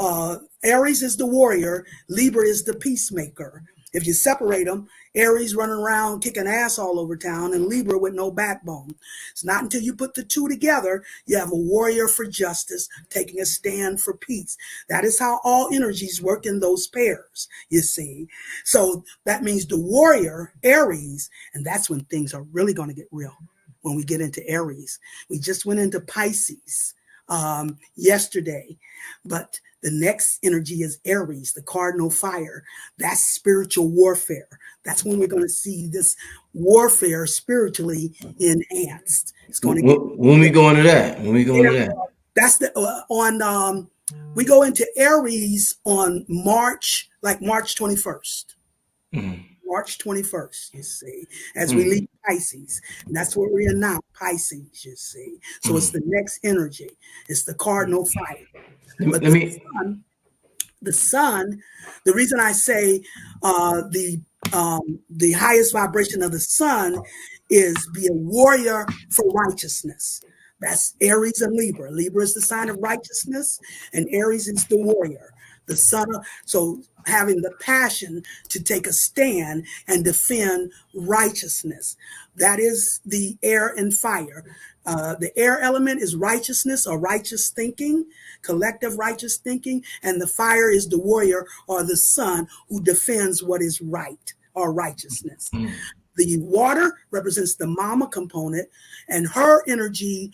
Aries is the warrior, Libra is the peacemaker. If you separate them, Aries running around kicking ass all over town and Libra with no backbone. It's not until you put the two together, you have a warrior for justice, taking a stand for peace. That is how all energies work in those pairs, you see. So that means the warrior, Aries, and that's when things are really going to get real, when we get into Aries. We just went into Pisces yesterday, but the next energy is Aries, the cardinal fire. That's spiritual warfare. That's when we're going to see this warfare spiritually enhanced. It's going to get. When we go into that? When we go into that? That's the we go into Aries on March 21st. March 21st, you see, as we leave Pisces. And that's what we're in now, Pisces, you see. So it's the next energy. It's the cardinal fire. But the sun, the reason I say the highest vibration of the sun is be a warrior for righteousness. That's Aries and Libra. Libra is the sign of righteousness, and Aries is the warrior. The sun, so having the passion to take a stand and defend righteousness. That is the air and fire. The air element is righteousness or righteous thinking, collective righteous thinking, and the fire is the warrior or the sun who defends what is right or righteousness. The water represents the mama component, and her energy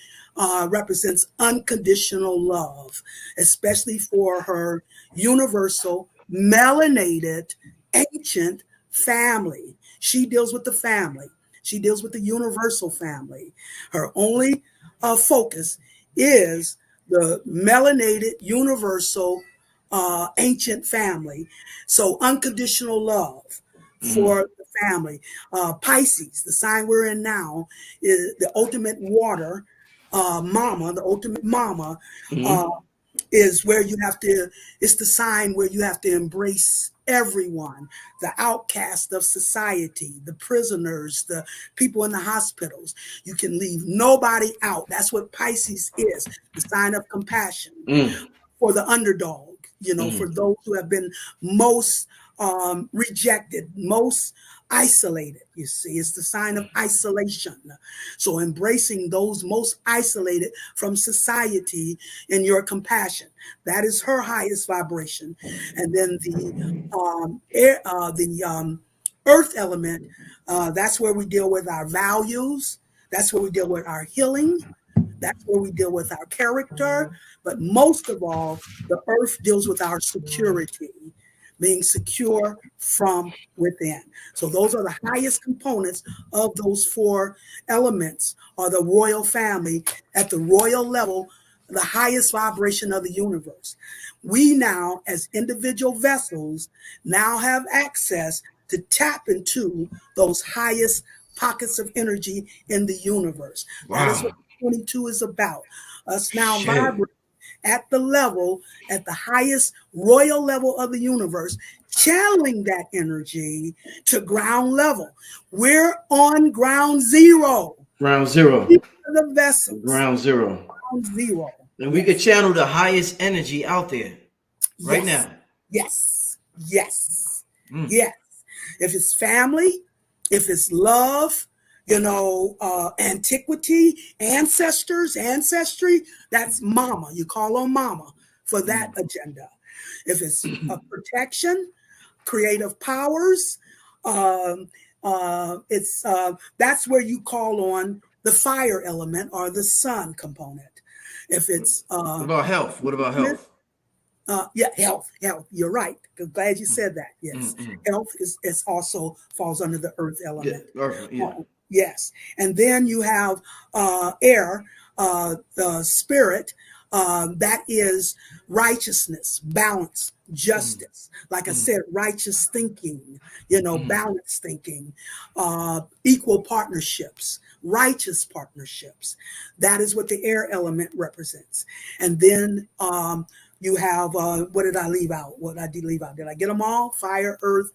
represents unconditional love, especially for her universal, melanated, ancient family. She deals with the family. She deals with the universal family. Her only focus is the melanated, universal, ancient family. So unconditional love for the family. Pisces, the sign we're in now, is the ultimate water mama, the ultimate mama, is where you have to, it's the sign where you have to embrace everyone, the outcast of society, the prisoners, the people in the hospitals. You can leave nobody out. That's what Pisces is, the sign of compassion for the underdog, you know, for those who have been most rejected, most isolated. You see, it's the sign of isolation. So embracing those most isolated from society in your compassion, that is her highest vibration. And then the earth element, that's where we deal with our values. That's where we deal with our healing. That's where we deal with our character. But most of all, the earth deals with our security, being secure from within. So those are the highest components of those four elements, or the royal family at the royal level, the highest vibration of the universe. We now, as individual vessels, now have access to tap into those highest pockets of energy in the universe. Wow. That is what 22 is about. Us now vibrating at the level, at the highest royal level of the universe, channeling that energy to ground level. We're on ground zero. Ground zero. The vessels. Ground zero. Ground zero. And we could channel the highest energy out there right now. Yes. Yes. Yes. If it's family, if it's love, you know, antiquity, ancestry, that's mama. You call on mama for that agenda. If it's protection, creative powers, that's where you call on the fire element or the sun component. If it's what about health? What about health? Health. You're right. Glad you said that. Yes, health is also falls under the earth element. Yeah. Yes. And then you have air, spirit, that is righteousness, balance, justice. Like I said, righteous thinking, balanced thinking, equal partnerships, righteous partnerships. That is what the air element represents. And then you have, what did I leave out? What did I leave out? Did I get them all? Fire, earth,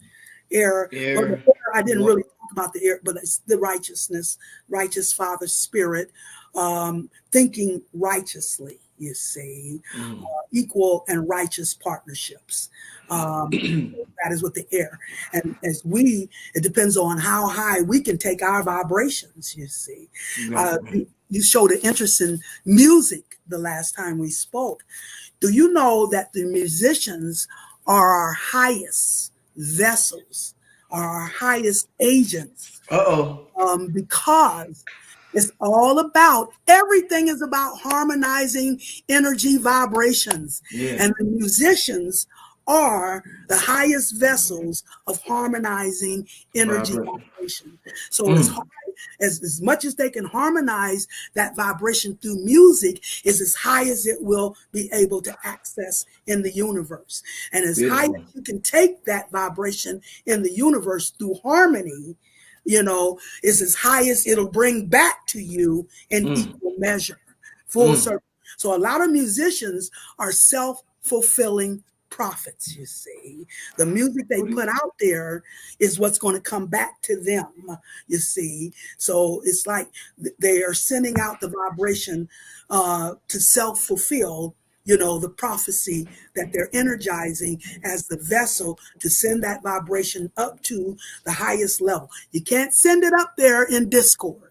air. Well, the air, I didn't really talk about the air, but it's the righteousness, righteous Father Spirit, thinking righteously, you see, equal and righteous partnerships. That is what the air. And it depends on how high we can take our vibrations, you see. You showed an interest in music the last time we spoke. Do you know that the musicians are our highest vessels, are our highest agents? Because it's all about, everything is about harmonizing energy vibrations. And the musicians are the highest vessels of harmonizing energy vibration. So as much as they can harmonize that vibration through music, is as high as it will be able to access in the universe. And as high as you can take that vibration in the universe through harmony, is as high as it'll bring back to you in equal measure, full circle. So a lot of musicians are self-fulfilling prophets, you see. The music they put out there is what's going to come back to them, you see. So it's like they are sending out the vibration to self-fulfill, the prophecy that they're energizing as the vessel to send that vibration up to the highest level. You can't send it up there in discord.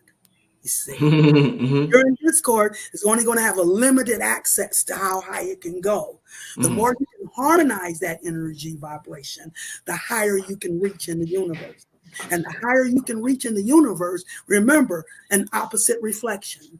You see, you're in Discord, it's only going to have a limited access to how high it can go. The more you can harmonize that energy vibration, the higher you can reach in the universe. And the higher you can reach in the universe, remember, an opposite reflection.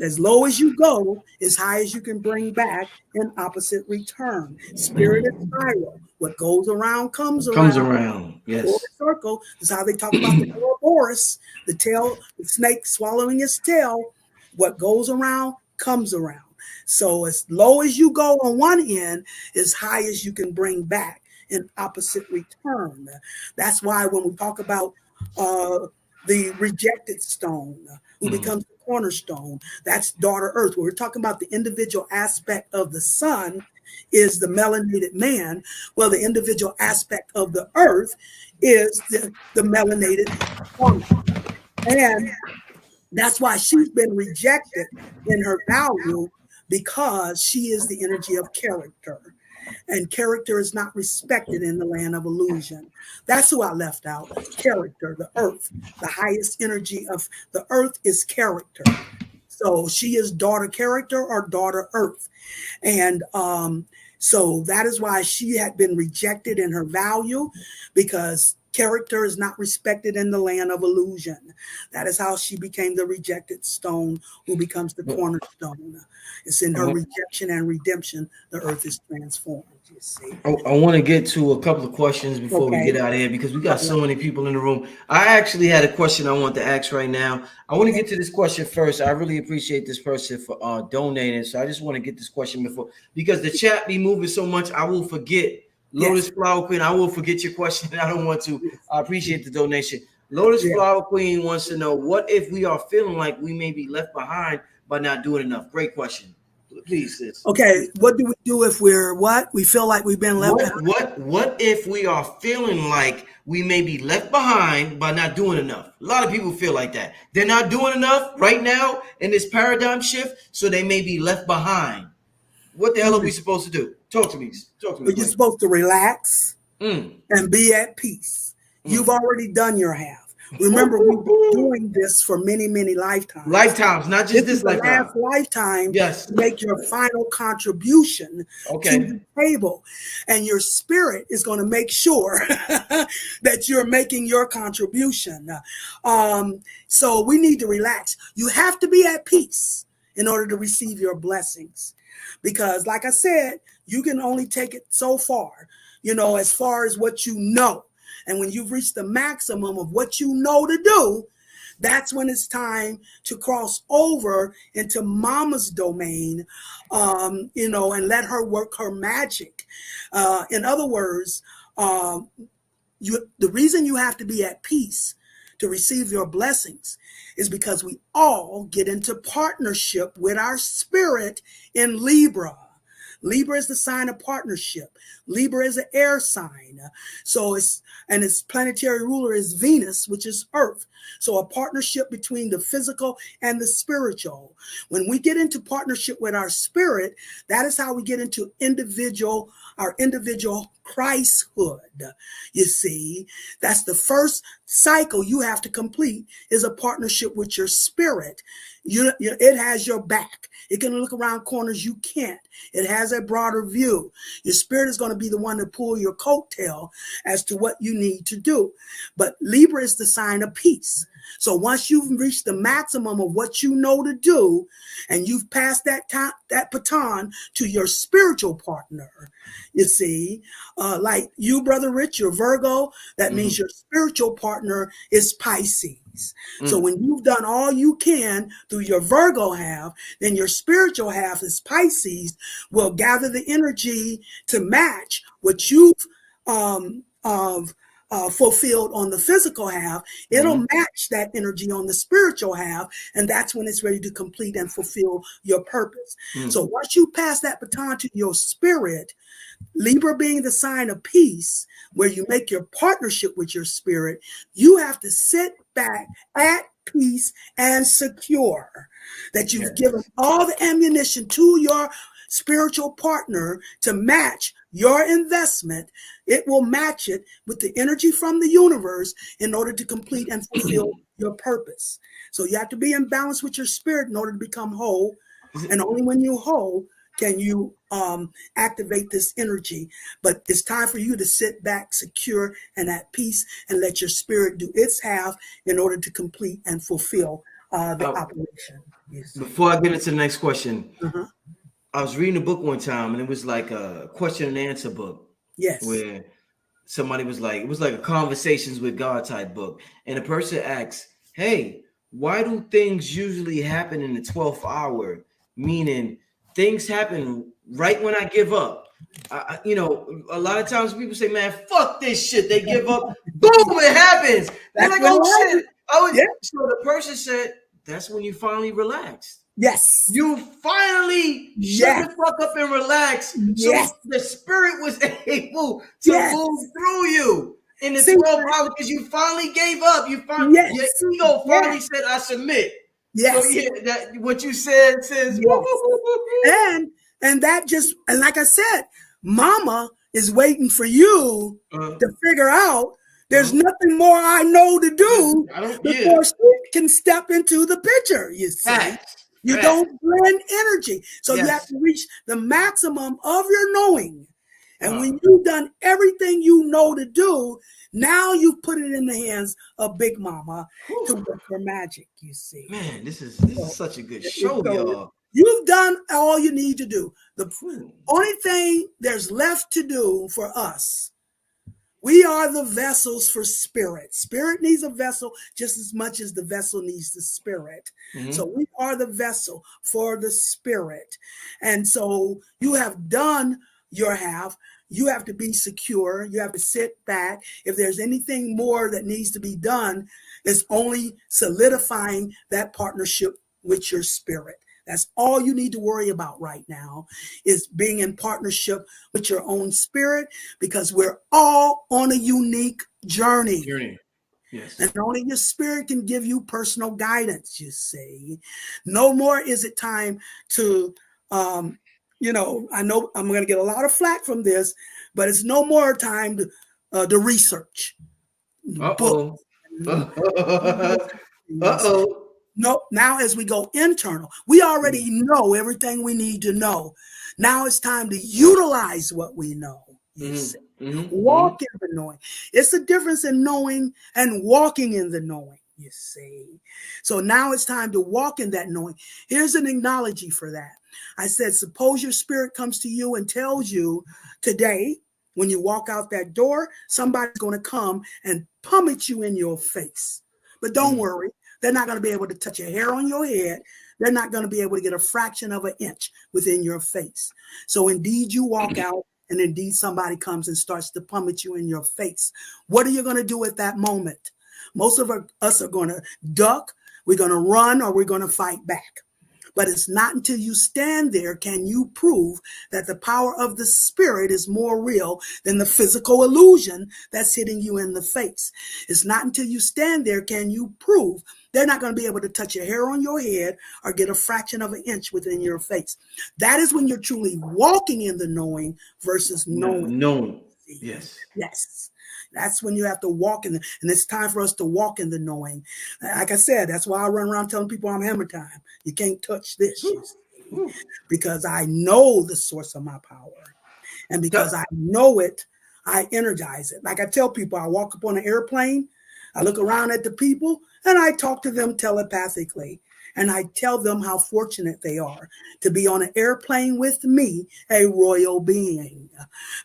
As low as you go, as high as you can bring back an opposite return. Spirit is spiral. What goes around comes around. Comes around. Yes. Full circle. This is how they talk about the Ouroboros, the tail, the snake swallowing its tail. What goes around comes around. So as low as you go on one end, as high as you can bring back an opposite return. That's why when we talk about the rejected stone, who becomes the cornerstone, that's daughter earth. When we're talking about the individual aspect of the sun is the melanated man. Well, the individual aspect of the earth is the melanated woman. And that's why she's been rejected in her value, because she is the energy of character. And character is not respected in the land of illusion. That's who I left out. Character, the earth. The highest energy of the earth is character. So she is daughter character or daughter earth. And so that is why she had been rejected in her value, because character is not respected in the land of illusion. That is how she became the rejected stone, who becomes the cornerstone. It's in her rejection and redemption the earth is transformed. You see. I want to get to a couple of questions before we get out of here, because we got so many people in the room. I actually had a question I want to ask right now. I want to get to this question first. I really appreciate this person for donating. So I just want to get this question before, because the chat be moving so much, I will forget. Lotus Flower Queen, I will forget your question. I don't want to. I appreciate the donation. Lotus Flower Queen wants to know, what if we are feeling like we may be left behind by not doing enough? Great question. Please, sis. Okay, what do we do if we're what? We feel like we've been left behind? What if we are feeling like we may be left behind by not doing enough? A lot of people feel like that. They're not doing enough right now in this paradigm shift, so they may be left behind. What the hell are we supposed to do? Talk to me. You're supposed to relax and be at peace. You've already done your half. Remember, we've been doing this for many, many lifetimes. Lifetimes, not just this lifetime. Last lifetime, yes. To make your final contribution to the table. And your spirit is going to make sure that you're making your contribution. So we need to relax. You have to be at peace in order to receive your blessings. Because like I said, you can only take it so far, as far as what you know. And when you've reached the maximum of what you know to do, That's when it's time to cross over into mama's domain, and let her work her magic. In other words, the reason you have to be at peace to receive your blessings is because we all get into partnership with our spirit in Libra. Libra is the sign of partnership. Libra is an air sign. And its planetary ruler is Venus, which is Earth. So a partnership between the physical and the spiritual. When we get into partnership with our spirit, that is how we get into our individual Christhood. You see, that's the first cycle you have to complete, is a partnership with your spirit. It has your back. It can look around corners you can't. It has a broader view. Your spirit is going to be the one to pull your coattail as to what you need to do. But Libra is the sign of peace. So once you've reached the maximum of what you know to do, and you've passed that baton to your spiritual partner, you see, like you, Brother Rich, you're Virgo, that means your spiritual partner is Pisces. So when you've done all you can through your Virgo half, then your spiritual half is Pisces, will gather the energy to match what you've fulfilled on the physical half. It'll match that energy on the spiritual half, and that's when it's ready to complete and fulfill your purpose. So once you pass that baton to your spirit, Libra being the sign of peace, where you make your partnership with your spirit, you have to sit back at peace and secure that you've given all the ammunition to your spiritual partner to match your investment. It will match it with the energy from the universe in order to complete and fulfill your purpose. So you have to be in balance with your spirit in order to become whole. And only when you're whole can you activate this energy. But it's time for you to sit back, secure, and at peace, and let your spirit do its half in order to complete and fulfill the operation. Yes. Before I get into the next question, I was reading a book one time, and it was like a question and answer book. Yes. Where somebody was like, it was like a conversations with God type book. And the person asks, hey, why do things usually happen in the 12th hour? Meaning things happen right when I give up. A lot of times people say, man, fuck this shit. They give up. Boom, it happens. They're like, oh shit. So the person said, that's when you finally relaxed. Yes. You finally shut the fuck up and relax. So the spirit was able to move through you in the 12 hours because you finally gave up. Your ego finally said, I submit. Yes. So that what you said says, and that just, and like I said, mama is waiting for you to figure out there's nothing more I know to do before she can step into the picture. You see, you don't blend energy. So you have to reach the maximum of your knowing. And when you've done everything you know to do, now you put it in the hands of Big Mama to work her magic, you see. Man, this is such a good show, y'all. You've done all you need to do. The only thing there's left to do for us, we are the vessels for spirit. Spirit needs a vessel just as much as the vessel needs the spirit. So we are the vessel for the spirit. And so you have done your half. You have to be secure. You have to sit back. If there's anything more that needs to be done, it's only solidifying that partnership with your spirit. That's all you need to worry about right now, is being in partnership with your own spirit, because we're all on a unique journey. Yes. And only your spirit can give you personal guidance, you see. No more is it time to, I know I'm going to get a lot of flack from this, but it's no more time to research. Uh-oh. No, now as we go internal, we already know everything we need to know. Now it's time to utilize what we know. Walk in the knowing. It's the difference in knowing and walking in the knowing, you see. So now it's time to walk in that knowing. Here's an analogy for that. I said, suppose your spirit comes to you and tells you today, when you walk out that door, somebody's going to come and pummel you in your face. But don't worry. They're not going to be able to touch a hair on your head. They're not going to be able to get a fraction of an inch within your face. So indeed, you walk out and indeed somebody comes and starts to pummel you in your face. What are you going to do at that moment? Most of us are going to duck, we're going to run, or we're going to fight back. But it's not until you stand there can you prove that the power of the spirit is more real than the physical illusion that's hitting you in the face. It's not until you stand there can you prove they're not going to be able to touch a hair on your head or get a fraction of an inch within your face. That is when you're truly walking in the knowing versus knowing. Knowing. Yes. Yes. That's when you have to walk in, and it's time for us to walk in the knowing. Like I said, that's why I run around telling people I'm hammer time. You can't touch this, because I know the source of my power. And because I know it, I energize it. Like I tell people, I walk up on an airplane, I look around at the people, and I talk to them telepathically. And I tell them how fortunate they are to be on an airplane with me, a royal being.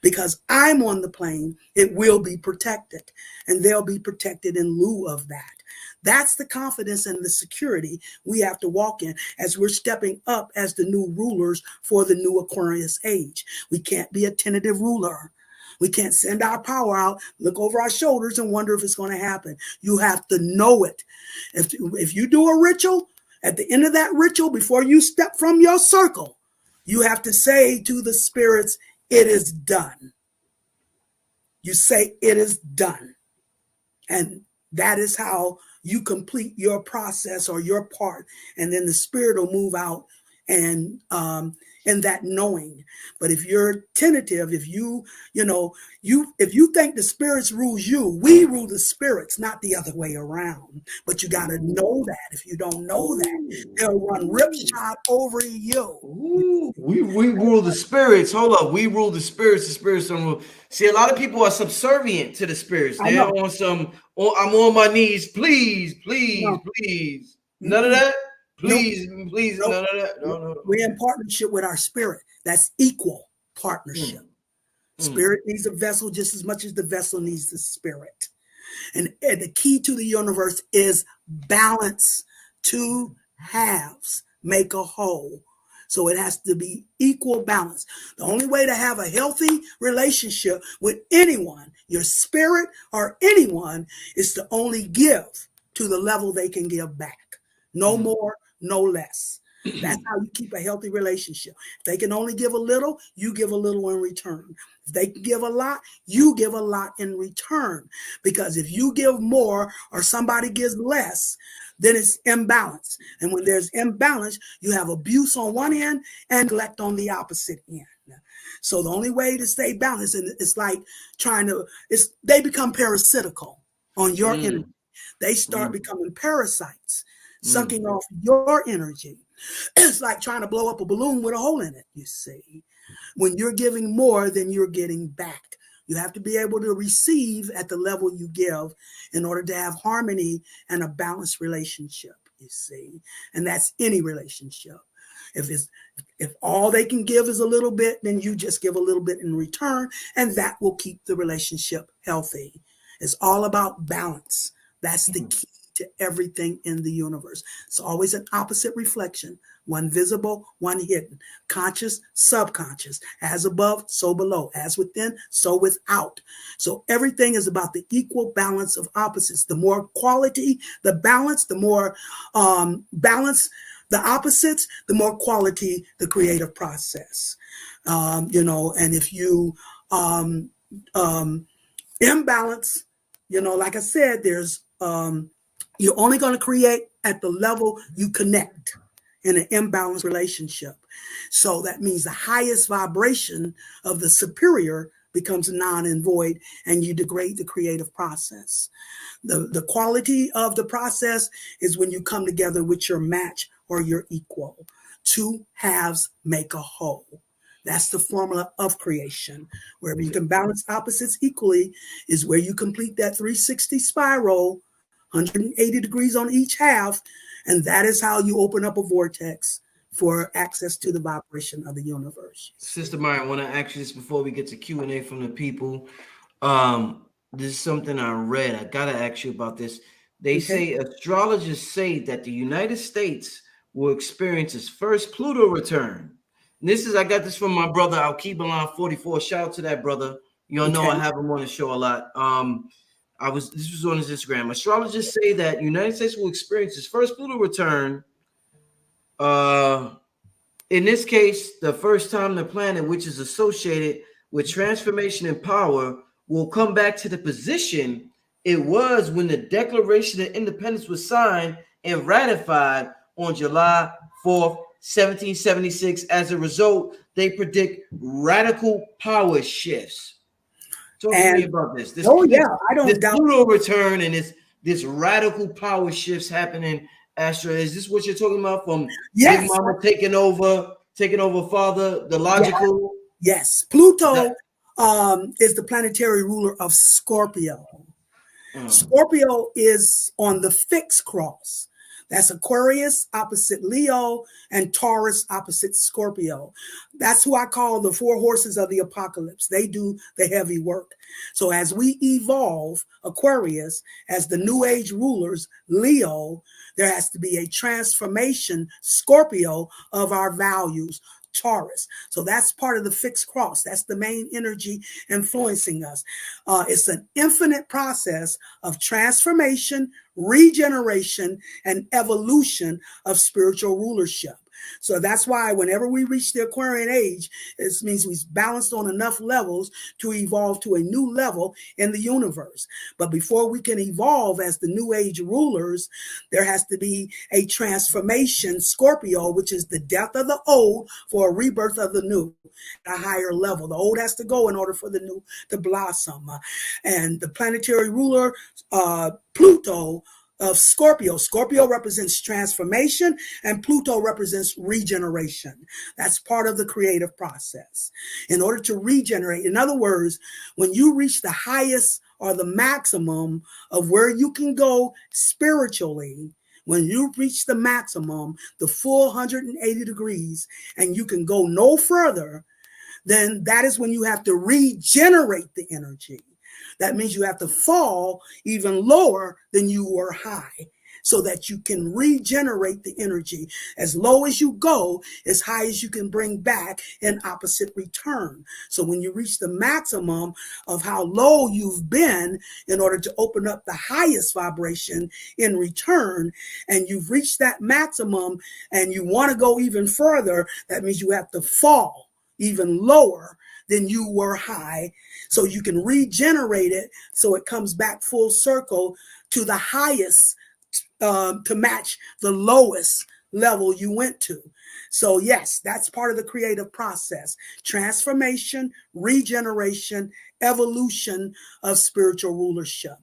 Because I'm on the plane, it will be protected. And they'll be protected in lieu of that. That's the confidence and the security we have to walk in as we're stepping up as the new rulers for the new Aquarius age. We can't be a tentative ruler. We can't send our power out, look over our shoulders, and wonder if it's going to happen. You have to know it. If you do a ritual, at the end of that ritual, before you step from your circle, you have to say to the spirits, it is done. You say, it is done. And that is how you complete your process or your part. And then the spirit will move out and that knowing. But if you're tentative, if you think the spirits rules you, we rule the spirits, not the other way around. But you got to know that. If you don't know that, they'll run ripshot over you. Ooh, we rule the spirits. Hold up, we rule the spirits. The spirits don't rule. See, a lot of people are subservient to the spirits. They're on some. Oh, I'm on my knees. Please, please, please. None of that. Please, please, none of that. No. We're in partnership with our spirit. That's equal partnership. Spirit needs a vessel just as much as the vessel needs the spirit. And the key to the universe is balance. Two halves make a whole. So it has to be equal balance. The only way to have a healthy relationship with anyone, your spirit or anyone, is to only give to the level they can give back. No more, no less. That's how you keep a healthy relationship. If they can only give a little, you give a little in return. If they can give a lot, you give a lot in return. Because if you give more or somebody gives less, then it's imbalance. And when there's imbalance, you have abuse on one end and neglect on the opposite end. So the only way to stay balanced, and it's like they become parasitical on your energy. They start becoming parasites, sucking off your energy. It's like trying to blow up a balloon with a hole in it, you see. When you're giving more than you're getting back. You have to be able to receive at the level you give in order to have harmony and a balanced relationship, you see. And that's any relationship. If all they can give is a little bit, then you just give a little bit in return, and that will keep the relationship healthy. It's all about balance. That's the key to everything in the universe. It's always an opposite reflection. One visible, one hidden. Conscious, subconscious. As above, so below. As within, so without. So everything is about the equal balance of opposites. The more quality, the balance, the more balance, the opposites, the more quality, the creative process. And if you imbalance, like I said, there's you're only going to create at the level you connect in an imbalanced relationship. So that means the highest vibration of the superior becomes non and void, and you degrade the creative process. The quality of the process is when you come together with your match or your equal. Two halves make a whole. That's the formula of creation. Wherever you can balance opposites equally is where you complete that 360 spiral, 180 degrees on each half, and that is how you open up a vortex for access to the vibration of the universe. Sister Myrah, I want to ask you this before we get to Q&A from the people. This is something I read. I got to ask you about this. They Okay. say astrologers say that the United States will experience its first Pluto return. And this is, I got this from my brother Alkebalon 44. Shout out to that brother. You all know Okay. I have him on the show a lot. This was on his Instagram. Astrologers say that United States will experience its first Pluto return. In this case, the first time the planet, which is associated with transformation and power, will come back to the position it was when the Declaration of Independence was signed and ratified on July 4th, 1776. As a result, they predict radical power shifts. Talk to me And about this. oh yeah, I This don't doubt. Pluto return and this radical power shifts happening. Astro, is this what you're talking about? From Big Yes. Mama taking over Father, the Yeah. logical. Yes. Is that, Pluto is the planetary ruler of Scorpio. Scorpio is on the fixed cross. That's Aquarius opposite Leo and Taurus opposite Scorpio. That's who I call the four horses of the apocalypse. They do the heavy work. So as we evolve, Aquarius, as the new age rulers, Leo, there has to be a transformation, Scorpio, of our values, Taurus. So that's part of the fixed cross. That's the main energy influencing us. It's an infinite process of transformation, regeneration, and evolution of spiritual rulership. So that's why whenever we reach the Aquarian age, it means we've balanced on enough levels to evolve to a new level in the universe. But before we can evolve as the new age rulers, there has to be a transformation, Scorpio, which is the death of the old for a rebirth of the new, at a higher level. The old has to go in order for the new to blossom. And the planetary ruler, Pluto, of Scorpio. Scorpio represents transformation and Pluto represents regeneration. That's part of the creative process. In order to regenerate, in other words, when you reach the highest or the maximum of where you can go spiritually, when you reach the maximum, the full 180 degrees, and you can go no further, then that is when you have to regenerate the energy. That means you have to fall even lower than you were high so that you can regenerate the energy. As low as you go, as high as you can bring back in opposite return. So when you reach the maximum of how low you've been in order to open up the highest vibration in return, and you've reached that maximum and you want to go even further, that means you have to fall even lower than you were high, so you can regenerate it so it comes back full circle to the highest, to match the lowest level you went to. So yes, that's part of the creative process. Transformation, regeneration, evolution of spiritual rulership.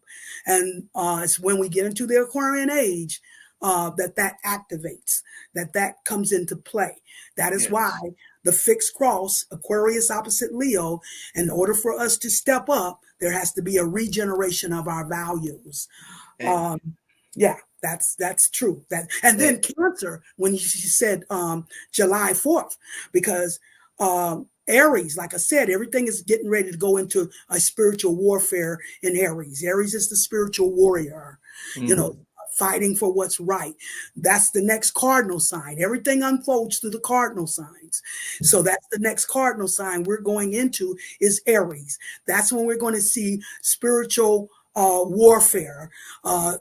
And it's when we get into the Aquarian age that activates, that comes into play. That is why the fixed cross, Aquarius opposite Leo, in order for us to step up, there has to be a regeneration of our values. Yeah, that's true. And then Cancer, when you said July 4th, because Aries, like I said, everything is getting ready to go into a spiritual warfare in Aries. Aries is the spiritual warrior, you know, fighting for what's right. That's the next cardinal sign. Everything unfolds through the cardinal signs. So that's the next cardinal sign we're going into is Aries. That's when we're going to see spiritual warfare,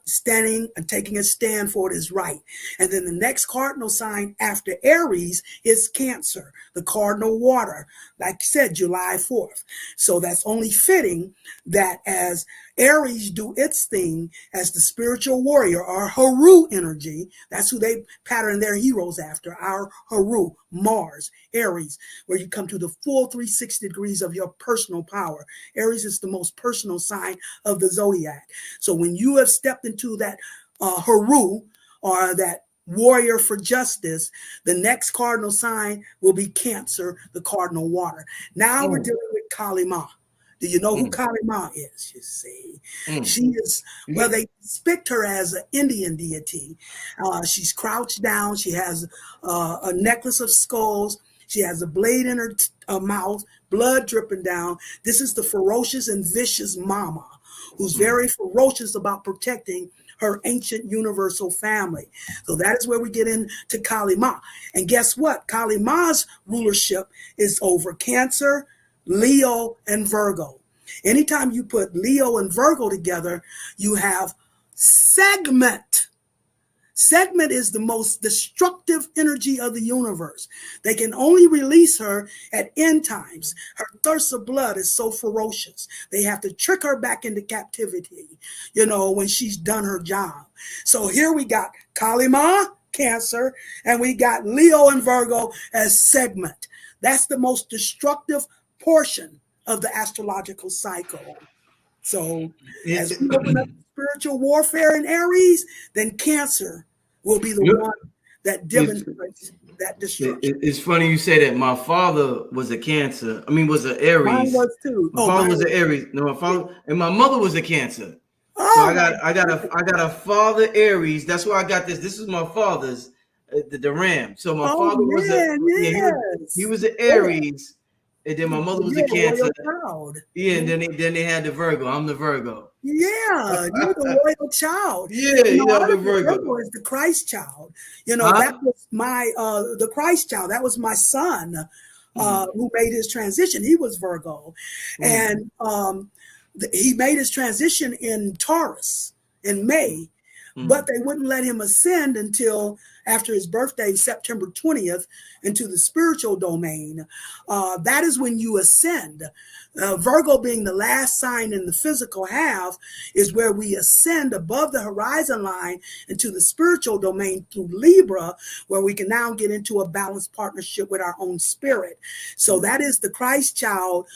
standing and taking a stand for what is right. And then the next cardinal sign after Aries is Cancer, the cardinal water, like you said, July 4th. So that's only fitting that as Aries do its thing as the spiritual warrior, our Haru energy, that's who they pattern their heroes after, our Haru, Mars, Aries, where you come to the full 360 degrees of your personal power. Aries is the most personal sign of the zodiac. So when you have stepped into that Haru, or that warrior for justice, the next cardinal sign will be Cancer, the cardinal water. Now we're dealing with Kali Ma. Do you know who Kali Ma is? You see, she is, well, they depict her as an Indian deity. She's crouched down. She has a necklace of skulls. She has a blade in her mouth, blood dripping down. This is the ferocious and vicious mama, who's very ferocious about protecting her ancient universal family. So that is where we get into Kali Ma. And guess what? Kali Ma's rulership is over Cancer, Leo, and Virgo. Anytime you put Leo and Virgo together, you have segment. Segment is the most destructive energy of the universe. They can only release her at end times. Her thirst of blood is so ferocious. They have to trick her back into captivity, when she's done her job. So here we got Kali Ma, Cancer, and we got Leo and Virgo as segment. That's the most destructive portion of the astrological cycle. So as we open up spiritual warfare in Aries, then Cancer will be the one that demonstrates that destruction. It's funny you say that. My father was a Cancer. Was an Aries. Mine was too. My father was an Aries. No, my father and my mother was a Cancer. So I got a father Aries. That's why I got this. This is my father's, the Ram. So my father was he was an Aries. And then my mother was a Cancer. Yeah, and then they had the Virgo. I'm the Virgo. Yeah, you're the royal child. Yeah, the Virgo is the Christ child. That was the Christ child. That was my son who made his transition. He was Virgo. And he made his transition in Taurus in May. But they wouldn't let him ascend until after his birthday, September 20th, into the spiritual domain. That is when you ascend. Virgo being the last sign in the physical half is where we ascend above the horizon line into the spiritual domain through Libra, where we can now get into a balanced partnership with our own spirit. So that is the Christ child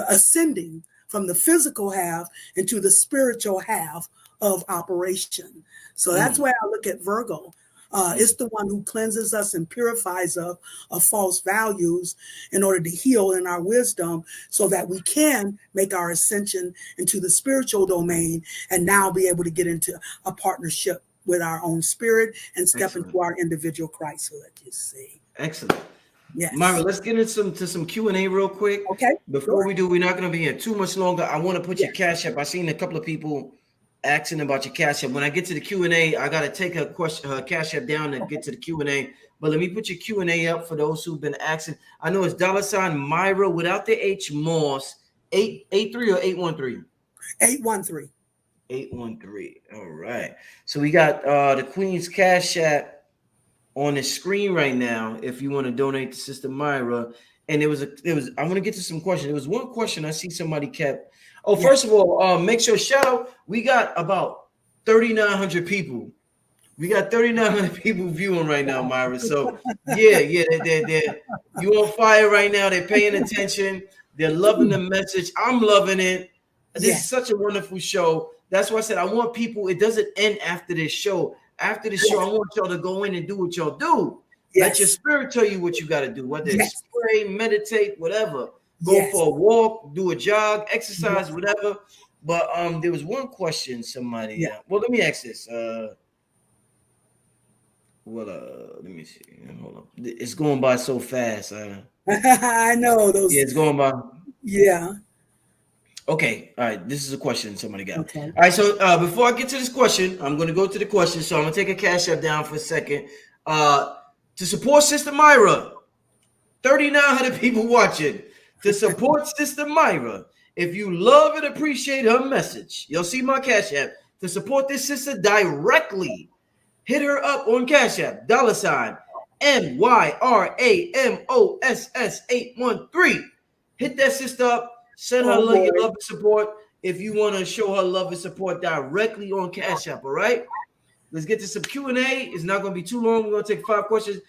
ascending from the physical half into the spiritual half of operation. So that's why I look at Virgo. It's the one who cleanses us and purifies us of false values in order to heal in our wisdom so that we can make our ascension into the spiritual domain and now be able to get into a partnership with our own spirit and step into our individual Christhood, you see. Excellent. Yes. Myrah, let's get into some Q&A real quick. Okay. Before we do, we're not going to be here too much longer. I want to put your Cash App. I've seen a couple of people asking about your Cash App. When I get to the Q&A, I got to take her Cash App down and get to the Q&A. But let me put your Q&A up for those who've been asking. I know it's $ Myrah without the H Moss 883 or 813? 813. 813. All right. So we got the Queen's Cash App on the screen right now if you want to donate to Sister Myrah. And I want to get to some questions. There was one question I see somebody kept. Oh, first of all, make sure shout out. We got about 3,900 people. We got 3,900 people viewing right now, Myrah. So they're you on fire right now. They're paying attention. They're loving the message. I'm loving it. This is such a wonderful show. That's why I said I want people. It doesn't end after this show. After the show, I want y'all to go in and do what y'all do. Let your spirit tell you what you got to do. Whether it's pray, meditate, whatever. Go for a walk, do a jog, exercise, whatever. But there was one question somebody. Well, let me ask this. Let me see. Hold on. It's going by so fast. I know those. Yeah, it's going by. Yeah. Okay. All right. This is a question somebody got. Okay. All right. So before I get to this question, I'm going to go to the question. So I'm going to take a Cash App down for a second. To support Sister Myrah, 3,900 people watching. To support Sister Myrah, if you love and appreciate her message, you'll see my Cash App. To support this sister directly, hit her up on Cash App, $ MYRAMOSS 813. Hit that sister up. Send her your love and support if you want to show her love and support directly on Cash App, all right? Let's get to some Q&A. It's not going to be too long. We're going to take 5 questions.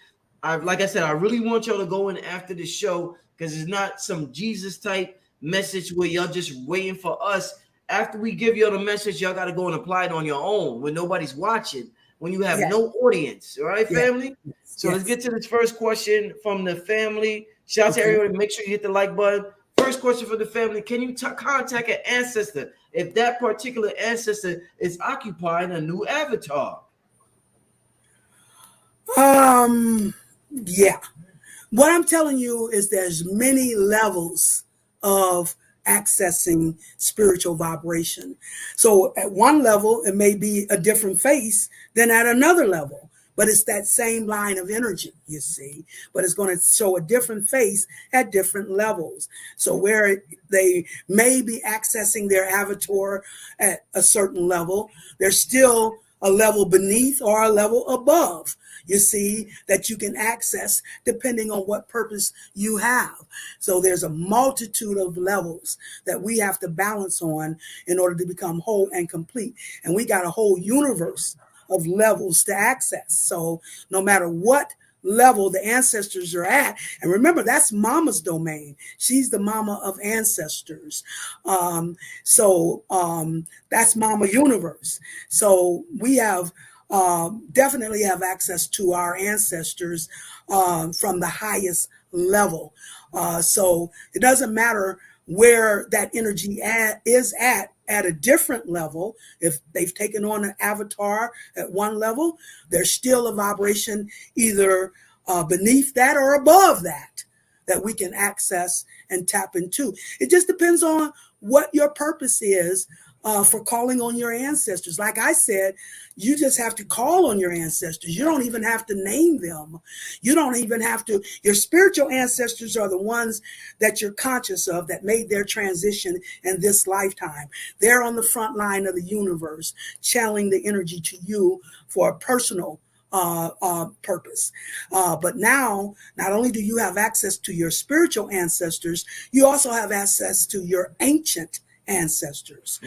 Like I said, I really want y'all to go in after the show because it's not some Jesus-type message where y'all just waiting for us. After we give y'all the message, y'all got to go and apply it on your own when nobody's watching, when you have no audience. All right, family? So let's get to this first question from the family. Shout out to everyone. Make sure you hit the like button. First question for the family. Can you contact an ancestor if that particular ancestor is occupying a new avatar? Yeah. What I'm telling you is there's many levels of accessing spiritual vibration. So at one level, it may be a different face than at another level, but it's that same line of energy, you see, but it's going to show a different face at different levels. So where they may be accessing their avatar at a certain level, there's still a level beneath or a level above, you see, that you can access depending on what purpose you have. So there's a multitude of levels that we have to balance on in order to become whole and complete. And we got a whole universe of levels to access. So no matter what level the ancestors are at, and remember, that's mama's domain. She's the mama of ancestors. That's mama universe. So we have definitely have access to our ancestors from the highest level. So it doesn't matter where that energy is at a different level. If they've taken on an avatar at one level, there's still a vibration either beneath that or above that we can access and tap into. It just depends on what your purpose is for calling on your ancestors. Like I said, you just have to call on your ancestors. You don't even have to name them. You don't even have to. Your spiritual ancestors are the ones that you're conscious of that made their transition in this lifetime. They're on the front line of the universe, channeling the energy to you for a personal purpose. But now, not only do you have access to your spiritual ancestors, you also have access to your ancient ancestors.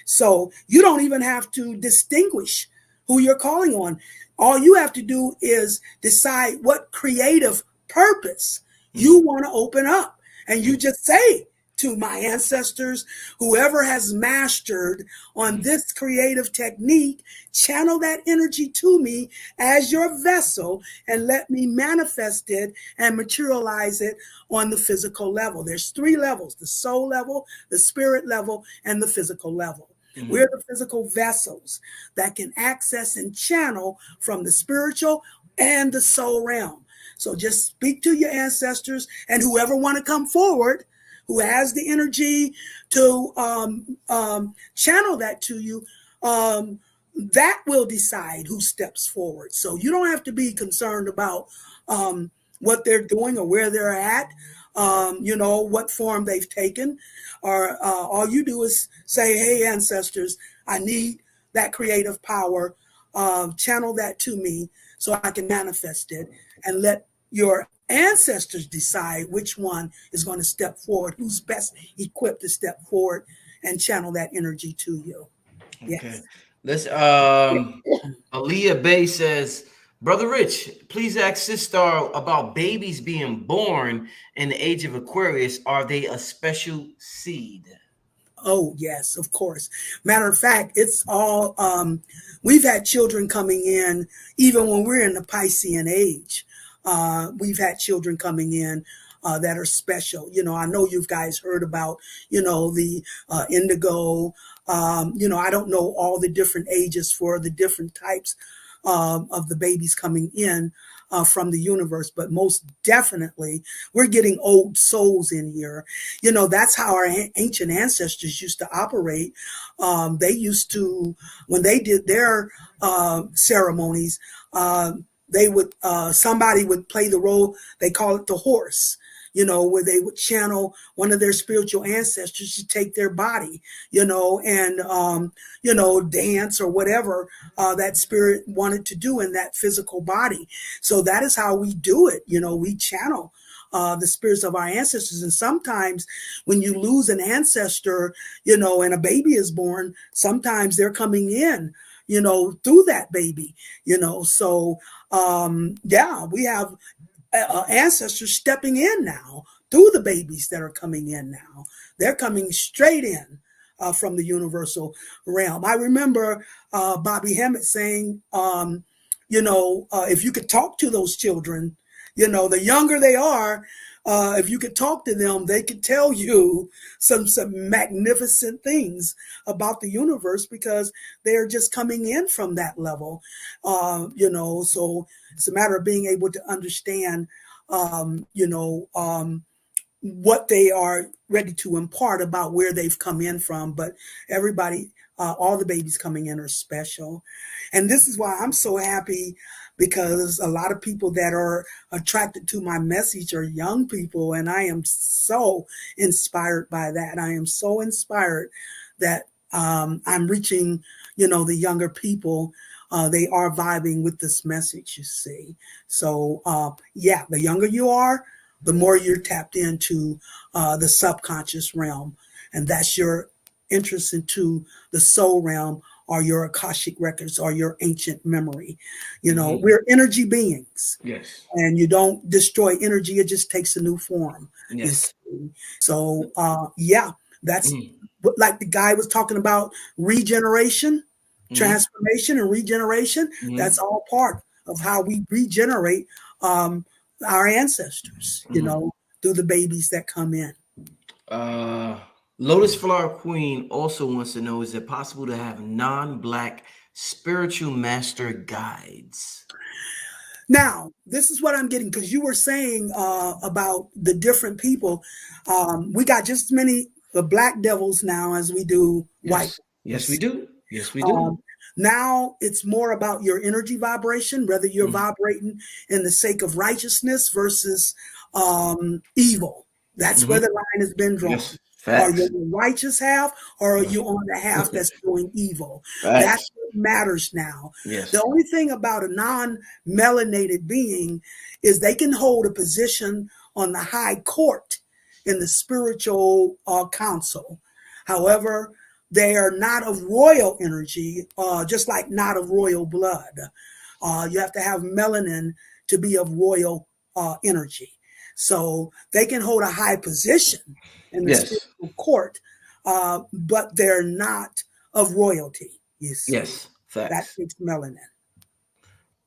So you don't even have to distinguish who you're calling on. All you have to do is decide what creative purpose you want to open up. And you just say to my ancestors, whoever has mastered on this creative technique, channel that energy to me as your vessel and let me manifest it and materialize it on the physical level. There's 3 levels: the soul level, the spirit level, and the physical level. We're the physical vessels that can access and channel from the spiritual and the soul realm. So just speak to your ancestors and whoever want to come forward, who has the energy to channel that to you, that will decide who steps forward. So you don't have to be concerned about what they're doing or where they're at, what form they've taken. Or all you do is say, hey, ancestors, I need that creative power. Channel that to me so I can manifest it, and let your ancestors decide which one is going to step forward, who's best equipped to step forward and channel that energy to you. Okay. Yes. Let's Aaliyah Bay says, Brother Rich, please ask Sister about babies being born in the age of Aquarius. Are they a special seed? Oh, yes, of course. Matter of fact, it's all, we've had children coming in, even when we're in the Piscean age. We've had children coming in that are special. I know you guys heard about, the indigo. I don't know all the different ages for the different types of the babies coming in from the universe, but most definitely we're getting old souls in here. That's how our ancient ancestors used to operate. They used to, when they did their ceremonies, they would somebody would play the role, they call it the horse, where they would channel one of their spiritual ancestors to take their body, and dance or whatever that spirit wanted to do in that physical body. So that is how we do it. We channel the spirits of our ancestors. And sometimes when you lose an ancestor, and a baby is born, sometimes they're coming in, through that baby, so we have ancestors stepping in now through the babies that are coming in now. They're coming straight in from the universal realm. I remember Bobby Hemmett saying, if you could talk to those children, the younger they are, if you could talk to them, they could tell you some magnificent things about the universe, because they're just coming in from that level. So it's a matter of being able to understand, what they are ready to impart about where they've come in from. But everybody, all the babies coming in are special. And this is why I'm so happy, because a lot of people that are attracted to my message are young people. And I am so inspired by that. I am so inspired that I'm reaching, the younger people. They are vibing with this message, you see. So, yeah, the younger you are, the more you're tapped into the subconscious realm. And that's your interest into the soul realm, or your Akashic records, or your ancient memory. We're energy beings. Yes. And you don't destroy energy. It just takes a new form. Yes. So, yeah, that's like the guy was talking about, regeneration, transformation, and regeneration. That's all part of how we regenerate our ancestors, through the babies that come in. Lotus Flower Queen also wants to know, is it possible to have non-black spiritual master guides? Now, this is what I'm getting, because you were saying about the different people. We got just as many black devils now as we do white. Yes, we do. Yes, we do. Now it's more about your energy vibration, whether you're vibrating in the sake of righteousness versus evil. That's where the line has been drawn. Yes. Are you on the righteous half, or are you on the half that's doing evil? That's what matters now. Yes. The only thing about a non-melanated being is they can hold a position on the high court in the spiritual council. However, they are not of royal energy, just like not of royal blood. You have to have melanin to be of royal energy. So they can hold a high position in the spiritual court, but they're not of royalty. You see. Yes, facts. That takes melanin.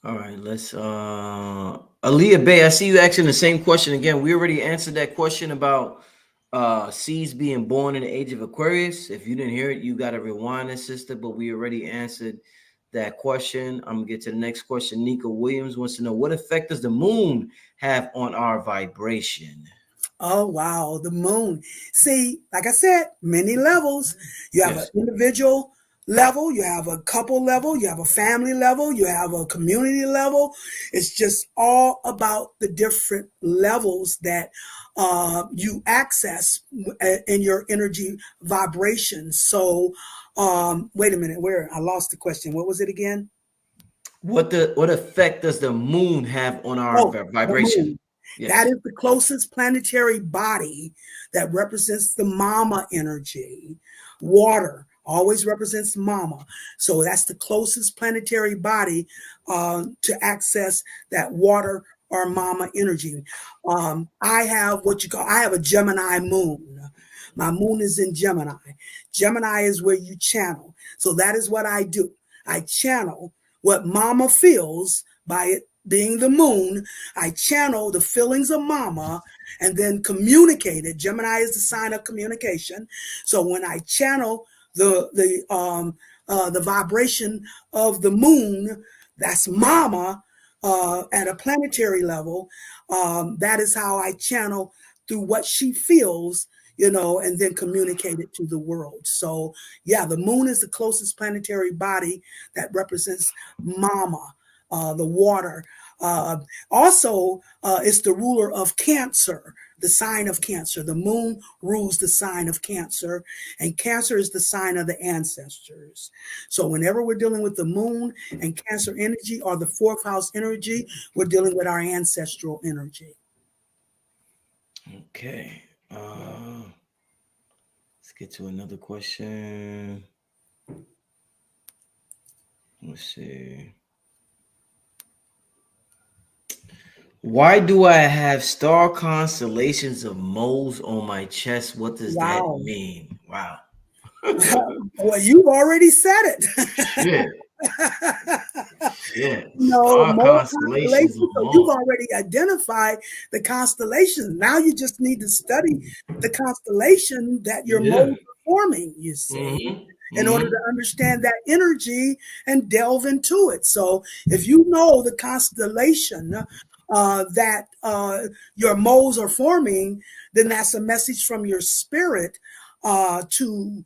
All right, let's Aaliyah Bay, I see you asking the same question again. We already answered that question about seeds being born in the age of Aquarius. If you didn't hear it, you got to rewind it, sister, but we already answered that question. I'm gonna get to the next question. Nika Williams wants to know, what effect does the moon have on our vibration? Oh, wow. The moon. See, like I said, many levels. You have an individual level, you have a couple level, you have a family level, you have a community level. It's just all about the different levels that you access in your energy vibration. So, wait a minute, I lost the question. What was it again? What effect does the moon have on our vibration? Yes. That is the closest planetary body that represents the mama energy. Water always represents mama. So that's the closest planetary body to access that water or mama energy. I have a Gemini moon. My moon is in Gemini. Gemini is where you channel. So that is what I do. I channel what mama feels by it being the moon. I channel the feelings of mama and then communicate it. Gemini is the sign of communication. So when I channel the vibration of the moon, that's mama at a planetary level. That is how I channel through what she feels, and then communicate it to the world. So yeah, the moon is the closest planetary body that represents mama, the water. Also, it's the ruler of Cancer, the sign of Cancer. The moon rules the sign of Cancer, and Cancer is the sign of the ancestors. So whenever we're dealing with the moon and Cancer energy, or the fourth house energy, we're dealing with our ancestral energy. Okay. Let's get to another question. Let's see. Why do I have star constellations of moles on my chest? What does that mean? Wow. Well, you've already said it. Shit. Star constellations. So you've already identified the constellations. Now you just need to study the constellation that your moles are forming, you see, in order to understand that energy and delve into it. So if you know the constellation that your moles are forming, then that's a message from your spirit to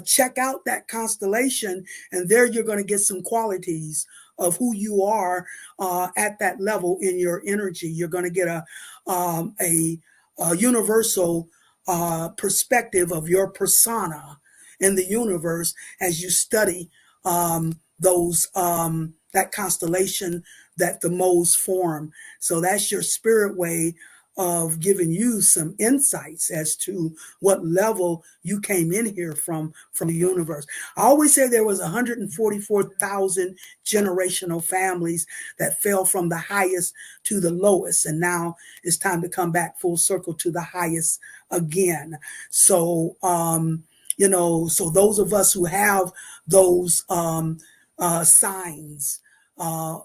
check out that constellation. And there you're going to get some qualities of who you are at that level in your energy. You're going to get a universal perspective of your persona in the universe as you study those that constellation that the moles form. So that's your spirit way of giving you some insights as to what level you came in here from the universe. I always say there was 144,000 generational families that fell from the highest to the lowest, and now it's time to come back full circle to the highest again. So so those of us who have those signs on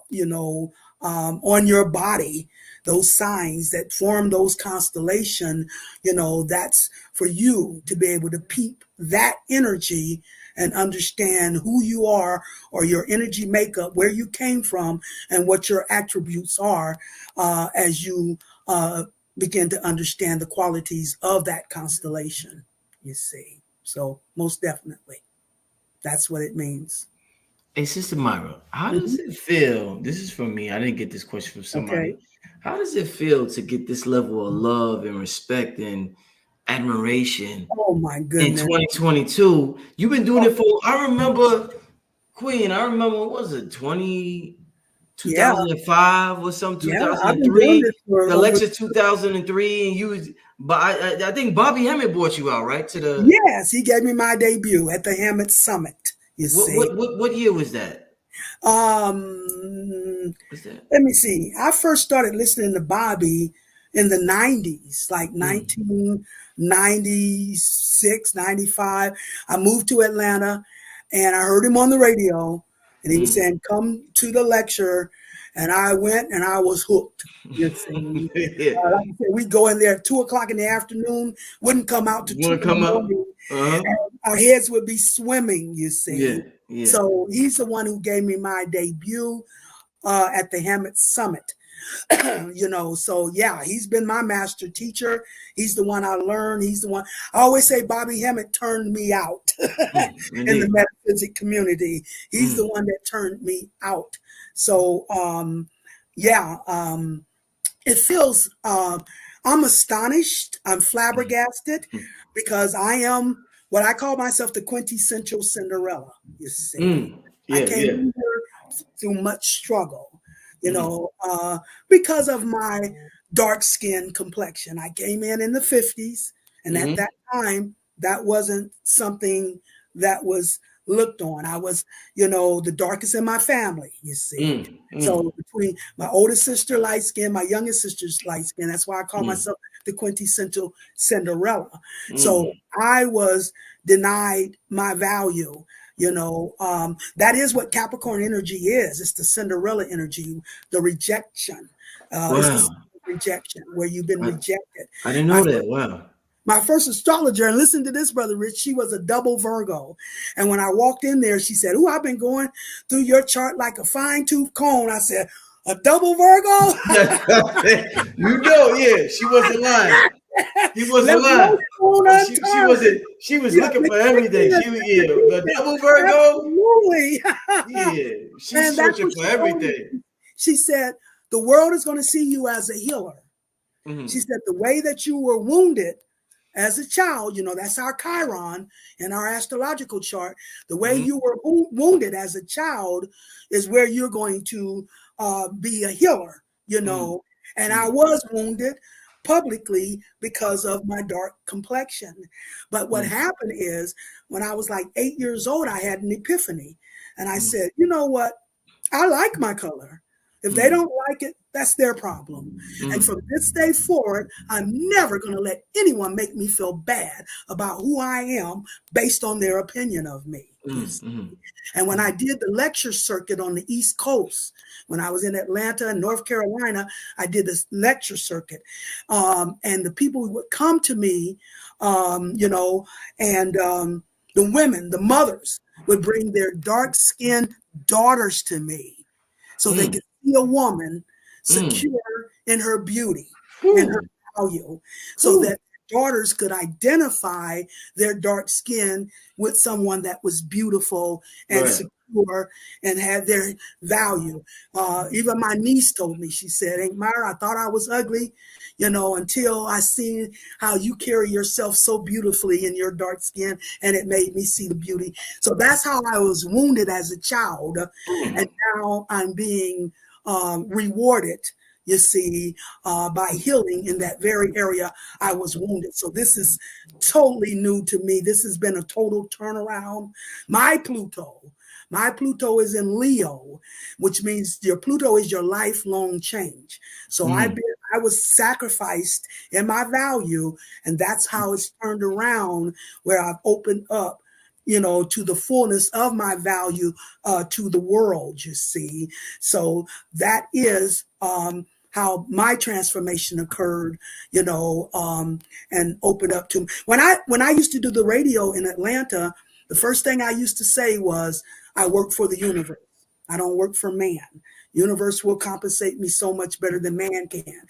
your body, those signs that form those constellation, that's for you to be able to peep that energy and understand who you are, or your energy makeup, where you came from, and what your attributes are as you begin to understand the qualities of that constellation, you see. So most definitely, that's what it means. Hey, Sister Myrah, how does it feel? This is from me. I didn't get this question from somebody. Okay. How does it feel to get this level of love and respect and admiration Oh my in goodness. 2022? You've been doing it for, I remember, Queen, I remember, what was it, 2005 or some Yeah, I've been doing 2003? this for The over. Lexus 2003, and you was, but I think Bobby Hemmett brought you out, right? To the, Yes, he gave me my debut at the Hammett Summit, you see. what year was that? Um, Was that? Let me see. I first started listening to Bobby in the 90s, like 1996, 95. I moved to Atlanta and I heard him on the radio, and he was saying, "Come to the lecture." And I went and I was hooked. You see. Yeah. Like I said, we'd go in there at 2 o'clock in the afternoon, wouldn't come out to You 2 want to in the come up? morning. Uh-huh. Our heads would be swimming, you Yeah, see. yeah. So he's the one who gave me my debut at the Hammett Summit. So yeah, he's been my master teacher. He's the one I learned. He's the one. I always say Bobby Hammett turned me out in the Indeed. metaphysic community. He's the one that turned me out. So it feels. I'm astonished. I'm flabbergasted because I am what I call myself the quintessential Cinderella. You see, I Yeah, came yeah. in here through much struggle, Mhm. because of my dark skin complexion. I came in the 50s, and at Mhm. that time, that wasn't something that was looked on. I was, the darkest in my family, you see. So between my oldest sister light skin, my youngest sister's light skin, that's why I call myself the quintessential Cinderella. So I was denied my value. That is what Capricorn energy is. It's the Cinderella energy, the rejection. It's the Wow. rejection where you've been I, rejected. I didn't My know that. Wow. my first astrologer, and listen to this, Brother Rich, she was a double Virgo. And when I walked in there, she said, "Oh, I've been going through your chart like a fine-tooth comb." I said, "A double Virgo?" Yeah, she wasn't lying. He wasn't Left no lying. stone She unturned. wasn't. She was Yeah, looking the for everything. trickiness She was, and yeah, the the deepness. double Virgo. Absolutely. Yeah, she's And that's searching what for she told me. everything. She said, "The world is going to see you as a healer." She Mhm. said, "The way that you were wounded as a child, that's our Chiron in our astrological chart. The way Mhm. you were wounded as a child is where you're going to be a healer, Mhm. And I Mhm. was wounded publicly because of my dark complexion. But what Mhm. happened is when I was like 8 years old, I had an epiphany. And I Mhm. said, you know what? I like my color. If they Mhm. don't like it, that's their problem. And from Mhm. this day forward, I'm never going to let anyone make me feel bad about who I am based on their opinion of me. You Mhm. see? Mhm. And when I Mhm. did the lecture circuit on the East Coast, when I was in Atlanta and North Carolina, I did this lecture circuit. And the people would come to me, and the women, the mothers, would bring their dark skinned daughters to me so they Mm. could see a woman Mm. secure in her beauty and her value, so that daughters could identify their dark skin with someone that was beautiful and secure and had their value. Even my niece told me, she said, "Aunt Myrah, I thought I was ugly, until I seen how you carry yourself so beautifully in your dark skin, and it made me see the beauty." So that's how I was wounded as a child. And now I'm being rewarded, you see, by healing in that very area I was wounded. So this is totally new to me. This has been a total turnaround. My Pluto is in Leo, which means your Pluto is your lifelong change. So I was sacrificed in my value, and that's how it's turned around, where I've opened up, to the fullness of my value to the world, you see. So that is how my transformation occurred, and opened up to when I used to do the radio in Atlanta. The first thing I used to say was, I work for the universe. I don't work for man. Universe will compensate me so much better than man can.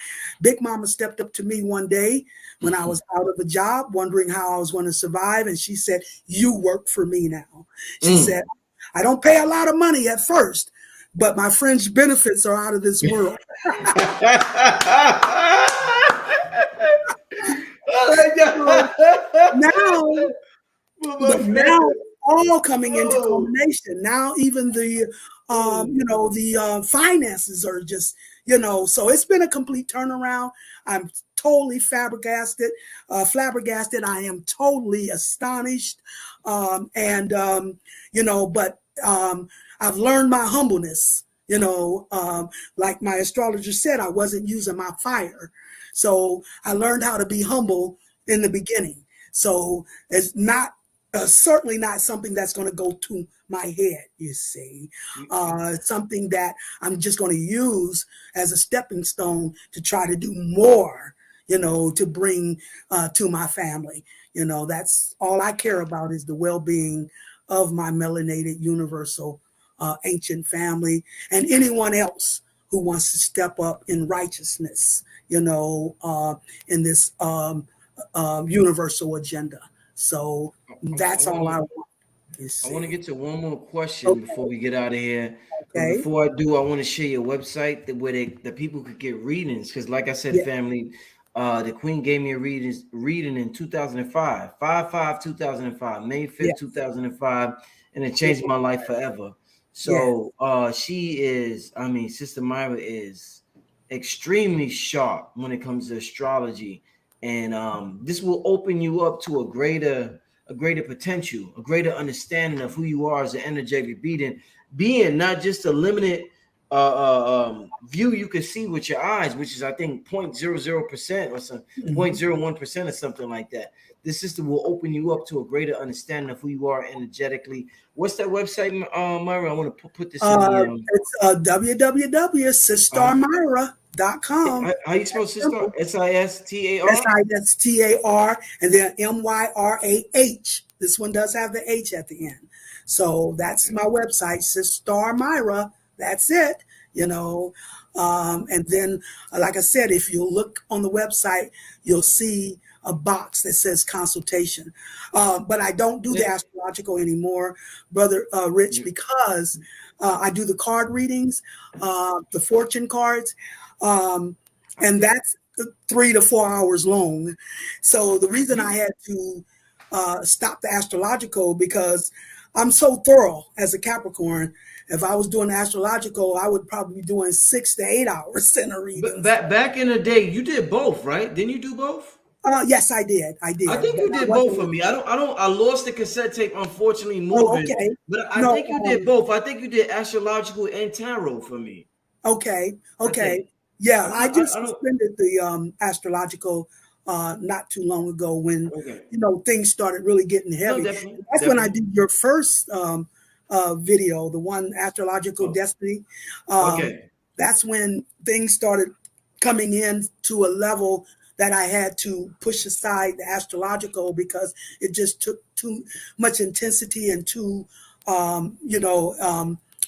Big Mama stepped up to me one day when I was out of a job, wondering how I was going to survive. And she said, "You work for me now." She said, "I don't pay a lot of money at first, but my fringe benefits are out of this world." Now all coming into culmination. Now even the the finances are just, so it's been a complete turnaround. I'm totally flabbergasted. I am totally astonished. But I've learned my humbleness. Like my astrologer said, I wasn't using my fire. So I learned how to be humble in the beginning. So it's not certainly not something that's going to go to my head, you see. Something that I'm just going to use as a stepping stone to try to do more, to bring to my family. That's all I care about, is the well-being of my melanated universal ancient family, and anyone else who wants to step up in righteousness, in this universal agenda. So that's all I want. I want to get to one more question before we get out of here. But before I do, I want to share your website where the people could get readings. Because like I said, family, the Queen gave me a reading in 2005, 5/5/2005, May 5th, 2005, and it changed my life forever. So she is, Sister Myrah is extremely sharp when it comes to astrology. And this will open you up to a greater potential, a greater understanding of who you are as an energetic being, not just a limited view you can see with your eyes, which is I think 0.00% or some 0.01% or something like that. This system will open you up to a greater understanding of who you are energetically. What's that website, Myrah? I want to put this in the it's www.sistarmyrah.com. How you spell sister? SISTAR? SISTAR, and then MYRAH. This one does have the H at the end. So that's my website, Sister Myrah. That's it, and then, like I said, if you look on the website, you'll see a box that says consultation. But I don't do the astrological anymore, Brother Rich, because I do the card readings, the fortune cards, and that's 3 to 4 hours long. So the reason I had to stop the astrological, because I'm so thorough as a Capricorn. If I was doing astrological, I would probably be doing 6 to 8 hours in a reading. But back in the day, you did both, right? Didn't you do both? Yes, I did. I think you did both for me. I lost the cassette tape, unfortunately, moving. But I think you did both. I think you did astrological and tarot for me. Okay. Yeah, I just suspended the astrological not too long ago when things started really getting heavy. That's when I did your first video, the one Astrological Destiny. That's when things started coming in to a level that I had to push aside the astrological, because it just took too much intensity and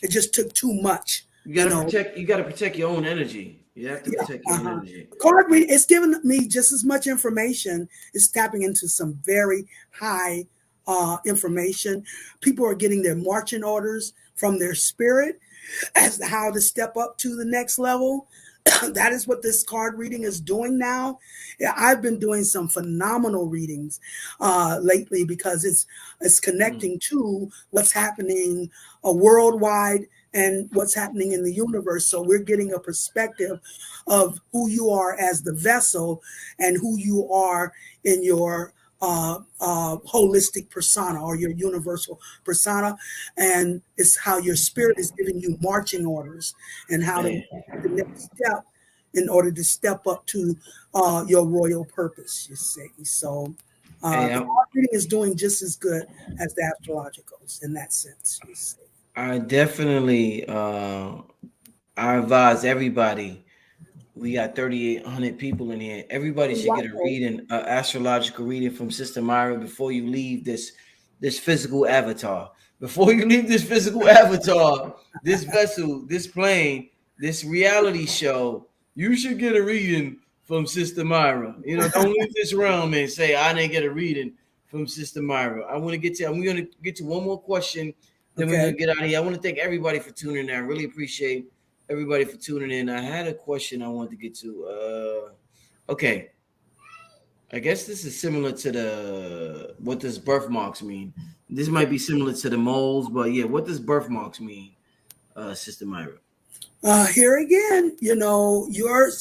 it just took too much. You gotta protect your own energy. You have to protect your energy. Card reading, it's giving me just as much information. It's tapping into some very high information. People are getting their marching orders from their spirit as to how to step up to the next level. That is what this card reading is doing now. Yeah, I've been doing some phenomenal readings lately because it's connecting to what's happening worldwide and what's happening in the universe. So we're getting a perspective of who you are as the vessel and who you are in your holistic persona or your universal persona. And it's how your spirit is giving you marching orders and how to the next step in order to step up to your royal purpose, you see. So the card reading is doing just as good as the astrologicals in that sense, you see. I definitely I advise everybody. We got 3,800 people in here. Everybody should get a reading, astrological reading from Sister Myrah before you leave this physical avatar. Before you leave this physical avatar, this vessel, this plane, this reality show, you should get a reading from Sister Myrah. You know, don't leave this realm and say I didn't get a reading from Sister Myrah. I'm gonna get to one more question, then we're gonna get out of here. I want to thank everybody for tuning in. I really appreciate everybody for tuning in. I had a question I wanted to get to. Okay. I guess this is similar to the what does birthmarks mean? This might be similar to the moles, but yeah, what does birthmarks mean, Sister Myrah? Here again, you know, your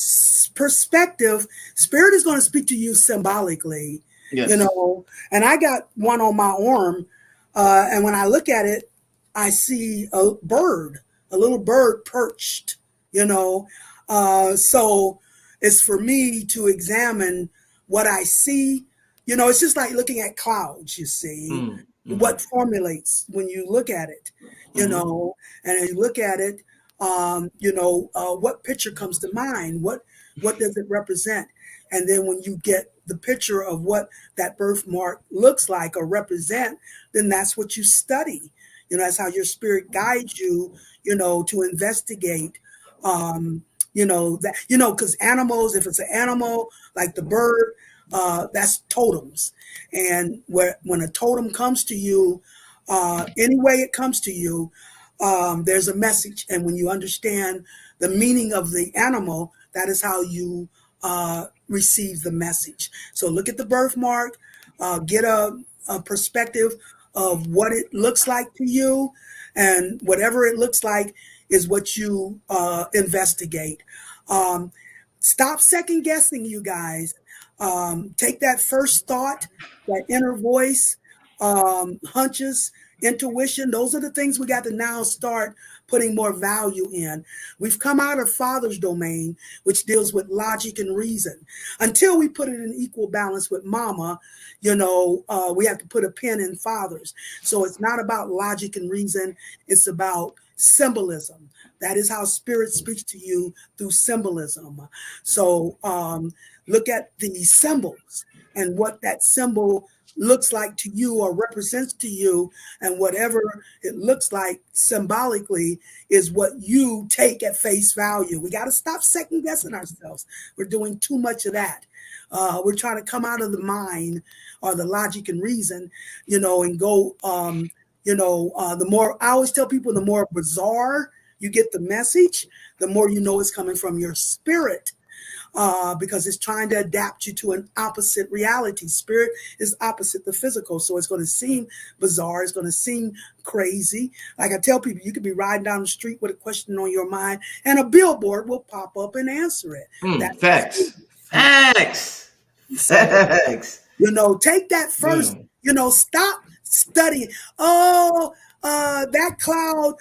perspective, spirit is going to speak to you symbolically, you know, and I got one on my arm. And when I look at it, I see a bird, a little bird perched, you know. So it's for me to examine what I see. You know, it's just like looking at clouds, you see, what formulates when you look at it, you know, and as you look at it, you know, what picture comes to mind? What does it represent? And then when you get the picture of what that birthmark looks like or represent, then that's what you study. You know, that's how your spirit guides you, you know, to investigate, you know, that, you know, because animals, if it's an animal like the bird, that's totems. And when a totem comes to you, any way it comes to you, there's a message. And when you understand the meaning of the animal, that is how you receive the message. So look at the birthmark, get a perspective of what it looks like to you, and whatever it looks like is what you investigate. Stop second guessing, you guys. Take that first thought, that inner voice, hunches, intuition. Those are the things we got to now start putting more value in. We've come out of Father's domain, which deals with logic and reason. Until we put it in equal balance with Mama, you know, we have to put a pin in Father's. So it's not about logic and reason. It's about symbolism. That is how spirit speaks to you, through symbolism. So look at the symbols and what that symbol looks like to you or represents to you, and whatever it looks like symbolically is what you take at face value. We got to stop second guessing ourselves. We're doing too much of that. We're trying to come out of the mind or the logic and reason, you know, and go, you know, the more, I always tell people, the more bizarre you get the message, the more you know it's coming from your spirit. Because it's trying to adapt you to an opposite reality. Spirit is opposite the physical. So it's going to seem bizarre. It's going to seem crazy. Like I tell people, you could be riding down the street with a question on your mind and a billboard will pop up and answer it. Facts. Facts. So, Facts. you know, take that first, you know, stop studying. Oh, that cloud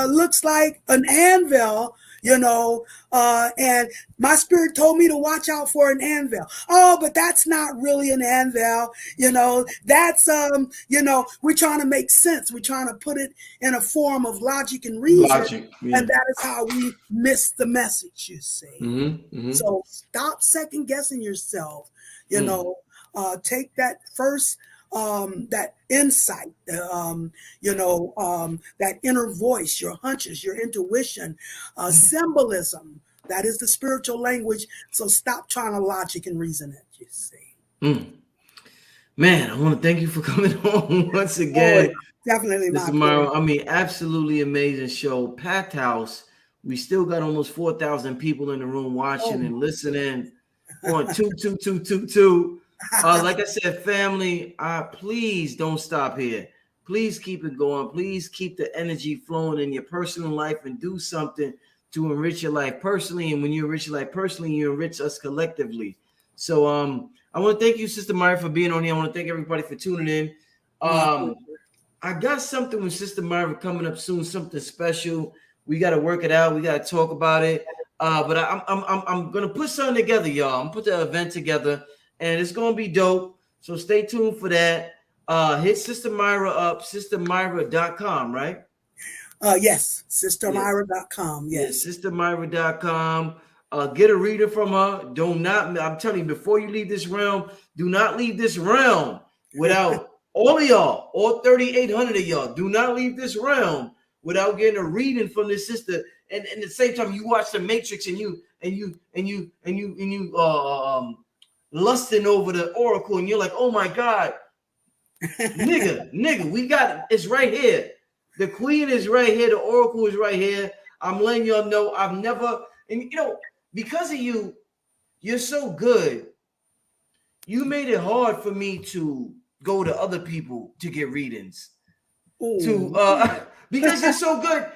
looks like an anvil, you know, and my spirit told me to watch out for an anvil. Oh, but that's not really an anvil, you know, that's, you know, we're trying to make sense. We're trying to put it in a form of logic and reason. And that is how we miss the message, you see. So stop second guessing yourself, you know, take that first, that insight, you know, that inner voice, your hunches, your intuition, symbolism, That is the spiritual language. So stop trying to logic and reason it, you see. Man, I want to thank you for coming on once again. Oh, definitely my Myrah. I mean, absolutely amazing show. Packed house. We still got almost 4,000 people in the room watching and listening on 22222. Like I said, family, please don't stop here. Please keep it going. Please keep the energy flowing in your personal life and do something to enrich your life personally. And when you enrich your life personally, you enrich us collectively. So I want to thank you, Sister Myrah, for being on here. I want to thank everybody for tuning in. I got something with Sister Myrah coming up soon, something special. We got to work it out. We got to talk about it. But I'm gonna put something together, y'all. I'm gonna put the event together, and it's gonna be dope. So stay tuned for that. Hit Sister Myrah up, sistermyrah.com, right? Yes, sistermyrah.com. Yes, sistermyrah.com. Get a reader from her. I'm telling you, before you leave this realm, do not leave this realm without all of y'all, all 3,800 of y'all. Do not leave this realm without getting a reading from this sister. And at the same time, you watch the Matrix and you lusting over the oracle, and you're like, oh my God, nigga, we got it. It's right here. The queen is right here. The oracle is right here. I'm letting y'all know I've never, and because of you, you're so good. You made it hard for me to go to other people to get readings. Because you're so good.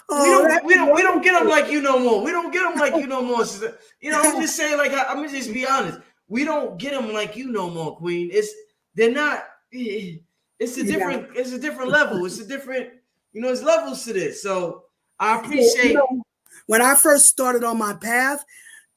We don't get them like you no more. We don't get them like you no more. I'm just saying, like, I'm gonna just be honest. We don't get them like you no more, Queen. They're not. It's a different. It's a different level. It's a different. It's levels to this. So I appreciate. When I first started on my path,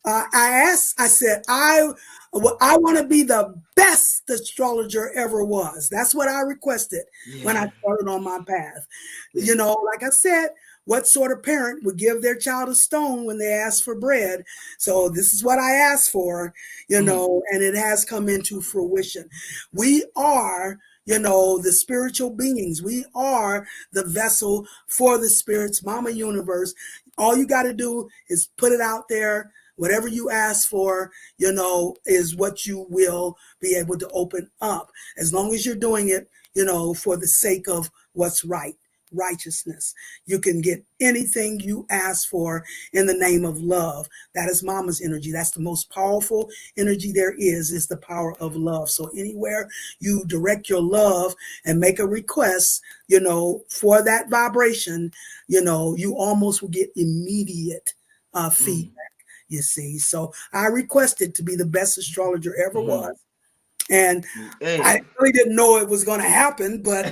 I said, I want to be the best astrologer ever was. That's what I requested when I started on my path. Like I said, what sort of parent would give their child a stone when they ask for bread? So this is what I asked for, and it has come into fruition. We are, the spiritual beings. We are the vessel for the spirit's mama universe. All you got to do is put it out there. Whatever you ask for, is what you will be able to open up. As long as you're doing it, for the sake of what's right, righteousness. You can get anything you ask for in the name of love. That is mama's energy. That's the most powerful energy there is the power of love. So anywhere you direct your love and make a request, for that vibration, you almost will get immediate feedback. You see, so I requested to be the best astrologer ever was. And I really didn't know it was going to happen, but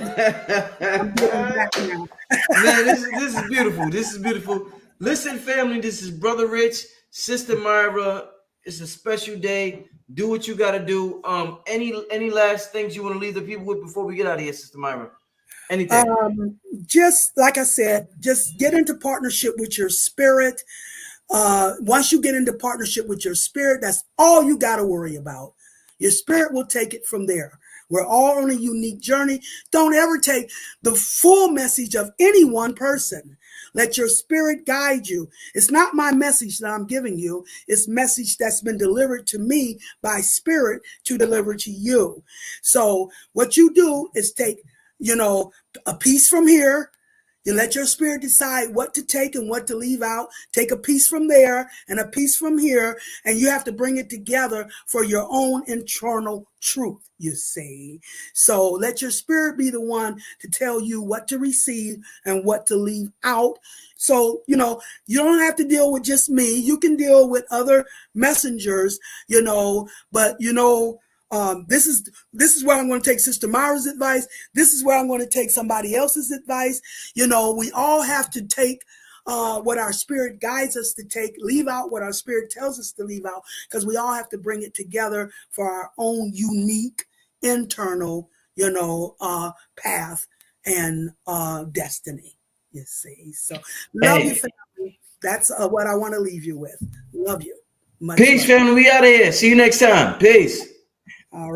I'm getting back now. Man, this is beautiful. This is beautiful. Listen, family, this is Brother Rich, Sister Myrah. It's a special day. Do what you got to do. Any last things you want to leave the people with before we get out of here, Sister Myrah? Anything? Just like I said, just get into partnership with your spirit. Once you get into partnership with your spirit, that's all you got to worry about. Your spirit will take it from there. We're all on a unique journey. Don't ever take the full message of any one person. Let your spirit guide you. It's not my message that I'm giving you. It's message that's been delivered to me by spirit to deliver to you. So what you do is take, a piece from here. You let your spirit decide what to take and what to leave out. Take a piece from there and a piece from here, and you have to bring it together for your own internal truth, you see. So let your spirit be the one to tell you what to receive and what to leave out. So, you don't have to deal with just me. You can deal with other messengers, but, this is where I'm going to take Sister Myrah's advice. This is where I'm going to take somebody else's advice. We all have to take what our spirit guides us to take, leave out what our spirit tells us to leave out, because we all have to bring it together for our own unique internal, path and destiny. You see, so love you, family. That's what I want to leave you with. Love you. Peace, family. We out of here. See you next time. Peace. All right.